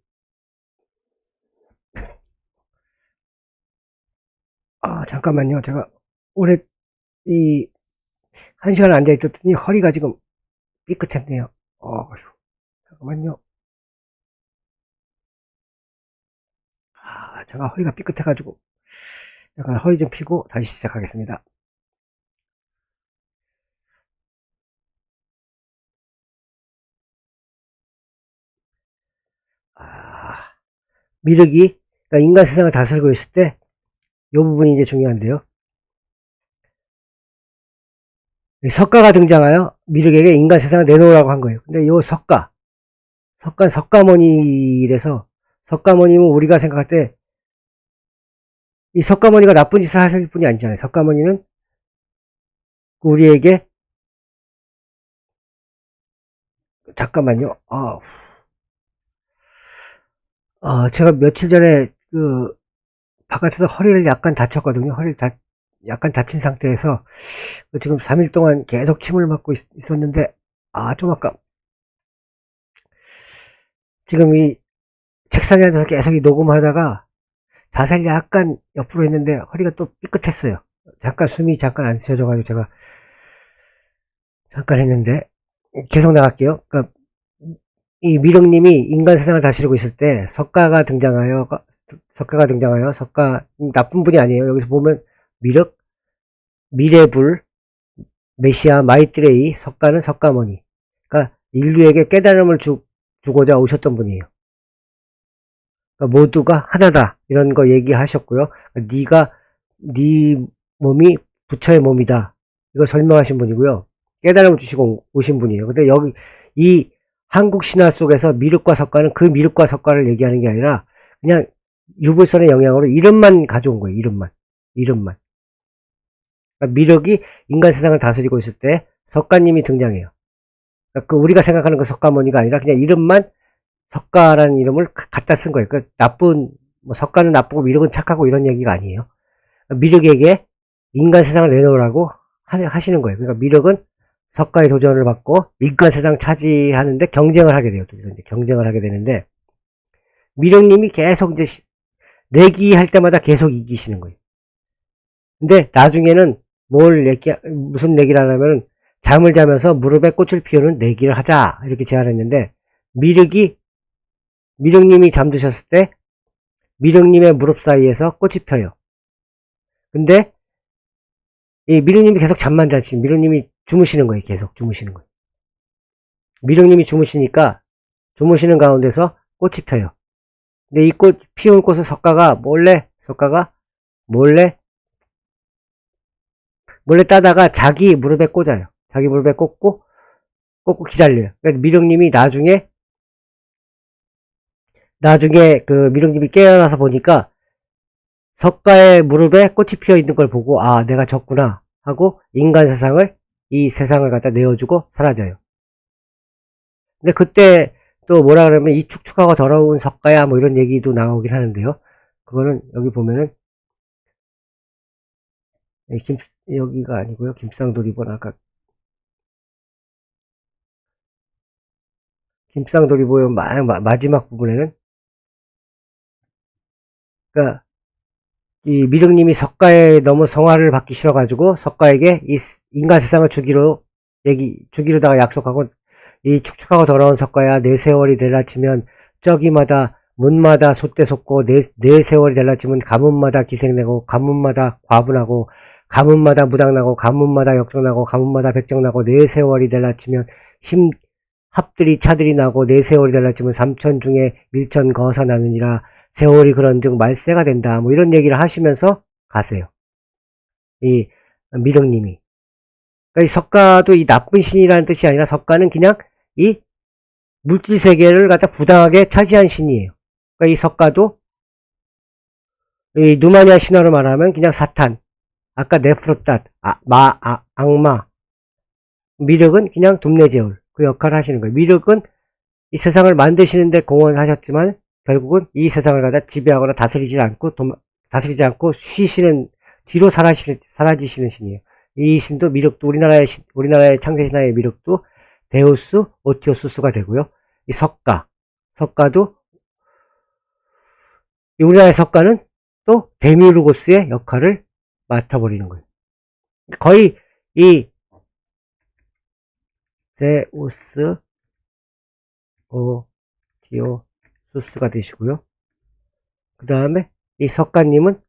Speaker 1: 잠깐만요. 제가 오래 이 1시간 앉아있었더니 허리가 지금 삐끗했네요. 잠깐만요. 제가 허리가 삐끗해가지고 잠깐 허리 좀 피고 다시 시작하겠습니다. 미륵이 그러니까 인간 세상을 다스리고 있을 때 이 부분이 이제 중요한데요. 석가가 등장하여 미륵에게 인간 세상을 내놓으라고 한 거예요. 근데 요 석가모니래서 석가모니는 우리가 생각할 때 이 석가모니가 나쁜 짓을 하실 분이 아니잖아요. 석가모니는 우리에게 잠깐만요. 제가 며칠 전에 바깥에서 허리를 약간 다쳤거든요. 약간 다친 상태에서 지금 3일 동안 계속 침을 맞고 있었는데 좀 아까 지금 이 책상에 앉아서 계속 녹음하다가 자세를 약간 옆으로 했는데 허리가 또 삐끗했어요. 숨이 잠깐 안 쉬어져가지고 제가 잠깐 했는데 계속 나갈게요. 그러니까 이 미륵님이 인간 세상을 다스리고 있을 때 석가 나쁜 분이 아니에요. 여기서 보면 미륵, 미래불, 메시아, 마이트레이, 석가는 석가모니. 그러니까 인류에게 깨달음을 주고자 오셨던 분이에요. 그러니까 모두가 하나다 이런 거 얘기하셨고요. 그러니까 네 몸이 부처의 몸이다 이걸 설명하신 분이고요. 깨달음을 주시고 오신 분이에요. 근데 여기 이 한국 신화 속에서 미륵과 석가는 그 미륵과 석가를 얘기하는 게 아니라 그냥 유불선의 영향으로 이름만 가져온 거예요. 이름만. 그러니까 미륵이 인간 세상을 다스리고 있을 때 석가님이 등장해요. 그러니까 우리가 생각하는 그 석가모니가 아니라 그냥 이름만 석가라는 이름을 갖다 쓴 거예요. 그러니까 석가는 나쁘고 미륵은 착하고 이런 얘기가 아니에요. 그러니까 미륵에게 인간 세상을 내놓으라고 하시는 거예요. 그러니까 미륵은 석가의 도전을 받고 인간 세상 차지하는데 경쟁을 하게 돼요. 경쟁을 하게 되는데 미륵님이 계속 이제 내기할 때마다 계속 이기시는 거예요. 근데 나중에는 무슨 내기를 하냐면 잠을 자면서 무릎에 꽃을 피우는 내기를 하자 이렇게 제안했는데 미륵님이 잠드셨을 때 미륵님의 무릎 사이에서 꽃이 펴요. 근데 이 미륵님이 계속 잠만 자지 미륵님이 주무시는 거예요. 계속 주무시는 거예요. 미륵님이 주무시니까 주무시는 가운데서 꽃이 펴요. 근데 이 피운 꽃을 석가가 몰래 따다가 자기 무릎에 꽂아요. 자기 무릎에 꽂고 기다려요. 그러니까 미륵님이 나중에 그 미륵님이 깨어나서 보니까 석가의 무릎에 꽃이 피어 있는 걸 보고 내가 졌구나 하고 이 세상을 갖다 내어주고 사라져요. 근데 그때 또 뭐라 그러면 이 축축하고 더러운 석가야 뭐 이런 얘기도 나오긴 하는데요. 그거는 여기 보면은 여기가 아니고요. 김쌍돌이본 아까 김쌍돌이본 마지막 부분에는 그러니까 이 미륵님이 석가에 너무 성화를 받기 싫어가지고 석가에게 이 인간 세상을 주기로다가 약속하고 이 축축하고 더러운 석가야 내 세월이 될라치면 저기마다 문마다 솥대 솟고 내 세월이 될라치면 가문마다 기생내고 가문마다 과분하고 가문마다 무당나고 가문마다 역정나고 가문마다 백정나고 내 세월이 될라치면 합들이 차들이 나고 내 세월이 될라치면 삼천 중에 밀천 거사 나느니라 세월이 그런즉 말세가 된다 뭐 이런 얘기를 하시면서 가세요. 이 미륵님이 그러니까 이 석가도 이 나쁜 신이라는 뜻이 아니라 석가는 그냥 이 물질 세계를 갖다 부당하게 차지한 신이에요. 그러니까 이 석가도 이 누마니아 신화로 말하면 그냥 사탄, 아까 네프로탓, 악마, 미륵은 그냥 둠네제울. 그 역할을 하시는 거예요. 미륵은 이 세상을 만드시는데 공헌하셨지만 결국은 이 세상을 갖다 지배하거나 다스리지 않고 쉬시는, 뒤로 사라지시는 신이에요. 이 신도 미륵도 우리나라의 창세 신화의 미륵도 데우스 오티오수스가 되고요. 이 석가도 우리나라의 석가는 또 데미우르고스의 역할을 맡아버리는 거예요. 거의 이 데우스 오티오수스가 되시고요. 그 다음에 이 석가님은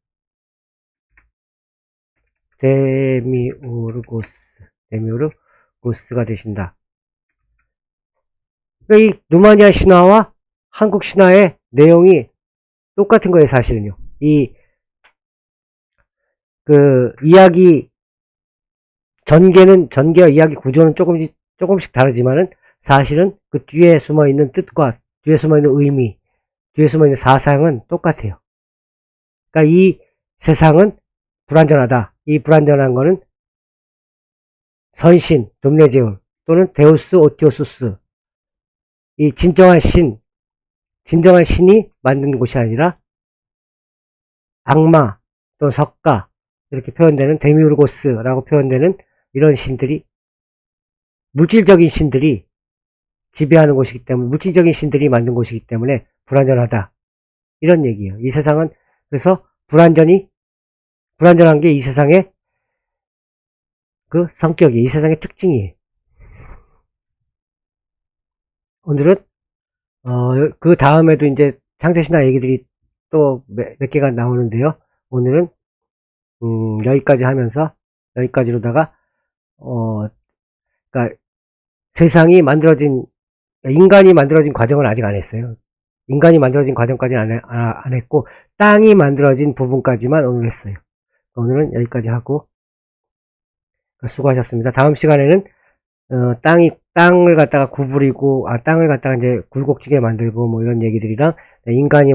Speaker 1: 데미우르고스가 되신다. 그러니까 이 누마니아 신화와 한국 신화의 내용이 똑같은 거예요, 사실은요. 이야기, 전개와 이야기 구조는 조금씩 다르지만은 사실은 그 뒤에 숨어 있는 뜻과 뒤에 숨어 있는 의미, 뒤에 숨어 있는 사상은 똑같아요. 그러니까 이 세상은 불완전하다. 이 불완전한 거는 선신, 돔네제울 또는 데우스 오티오수스, 이 진정한 신이 만든 곳이 아니라 악마 또는 석가, 이렇게 표현되는 데미우르고스라고 표현되는 이런 신들이, 물질적인 신들이 지배하는 곳이기 때문에, 물질적인 신들이 만든 곳이기 때문에 불완전하다, 이런 얘기예요. 이 세상은 그래서 불완전한 게 이 세상의 그 성격이, 이 세상의 특징이에요. 오늘은 그 다음에도 이제 창세신화 얘기들이 또 몇 개가 나오는데요. 오늘은 여기까지 하면서, 여기까지로다가 그러니까 인간이 만들어진 과정을 아직 안 했어요. 인간이 만들어진 과정까지는 안 했고, 땅이 만들어진 부분까지만 오늘 했어요. 오늘은 여기까지 하고, 수고하셨습니다. 다음 시간에는 땅을 갖다가 구부리고, 땅을 갖다가 이제 굴곡지게 만들고, 뭐 이런 얘기들이랑, 인간이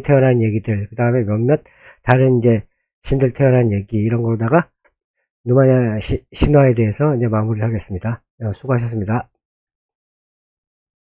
Speaker 1: 태어난 얘기들, 그 다음에 몇몇 다른 이제 신들 태어난 얘기, 이런 거로다가 누마니아 신화에 대해서 이제 마무리를 하겠습니다. 수고하셨습니다.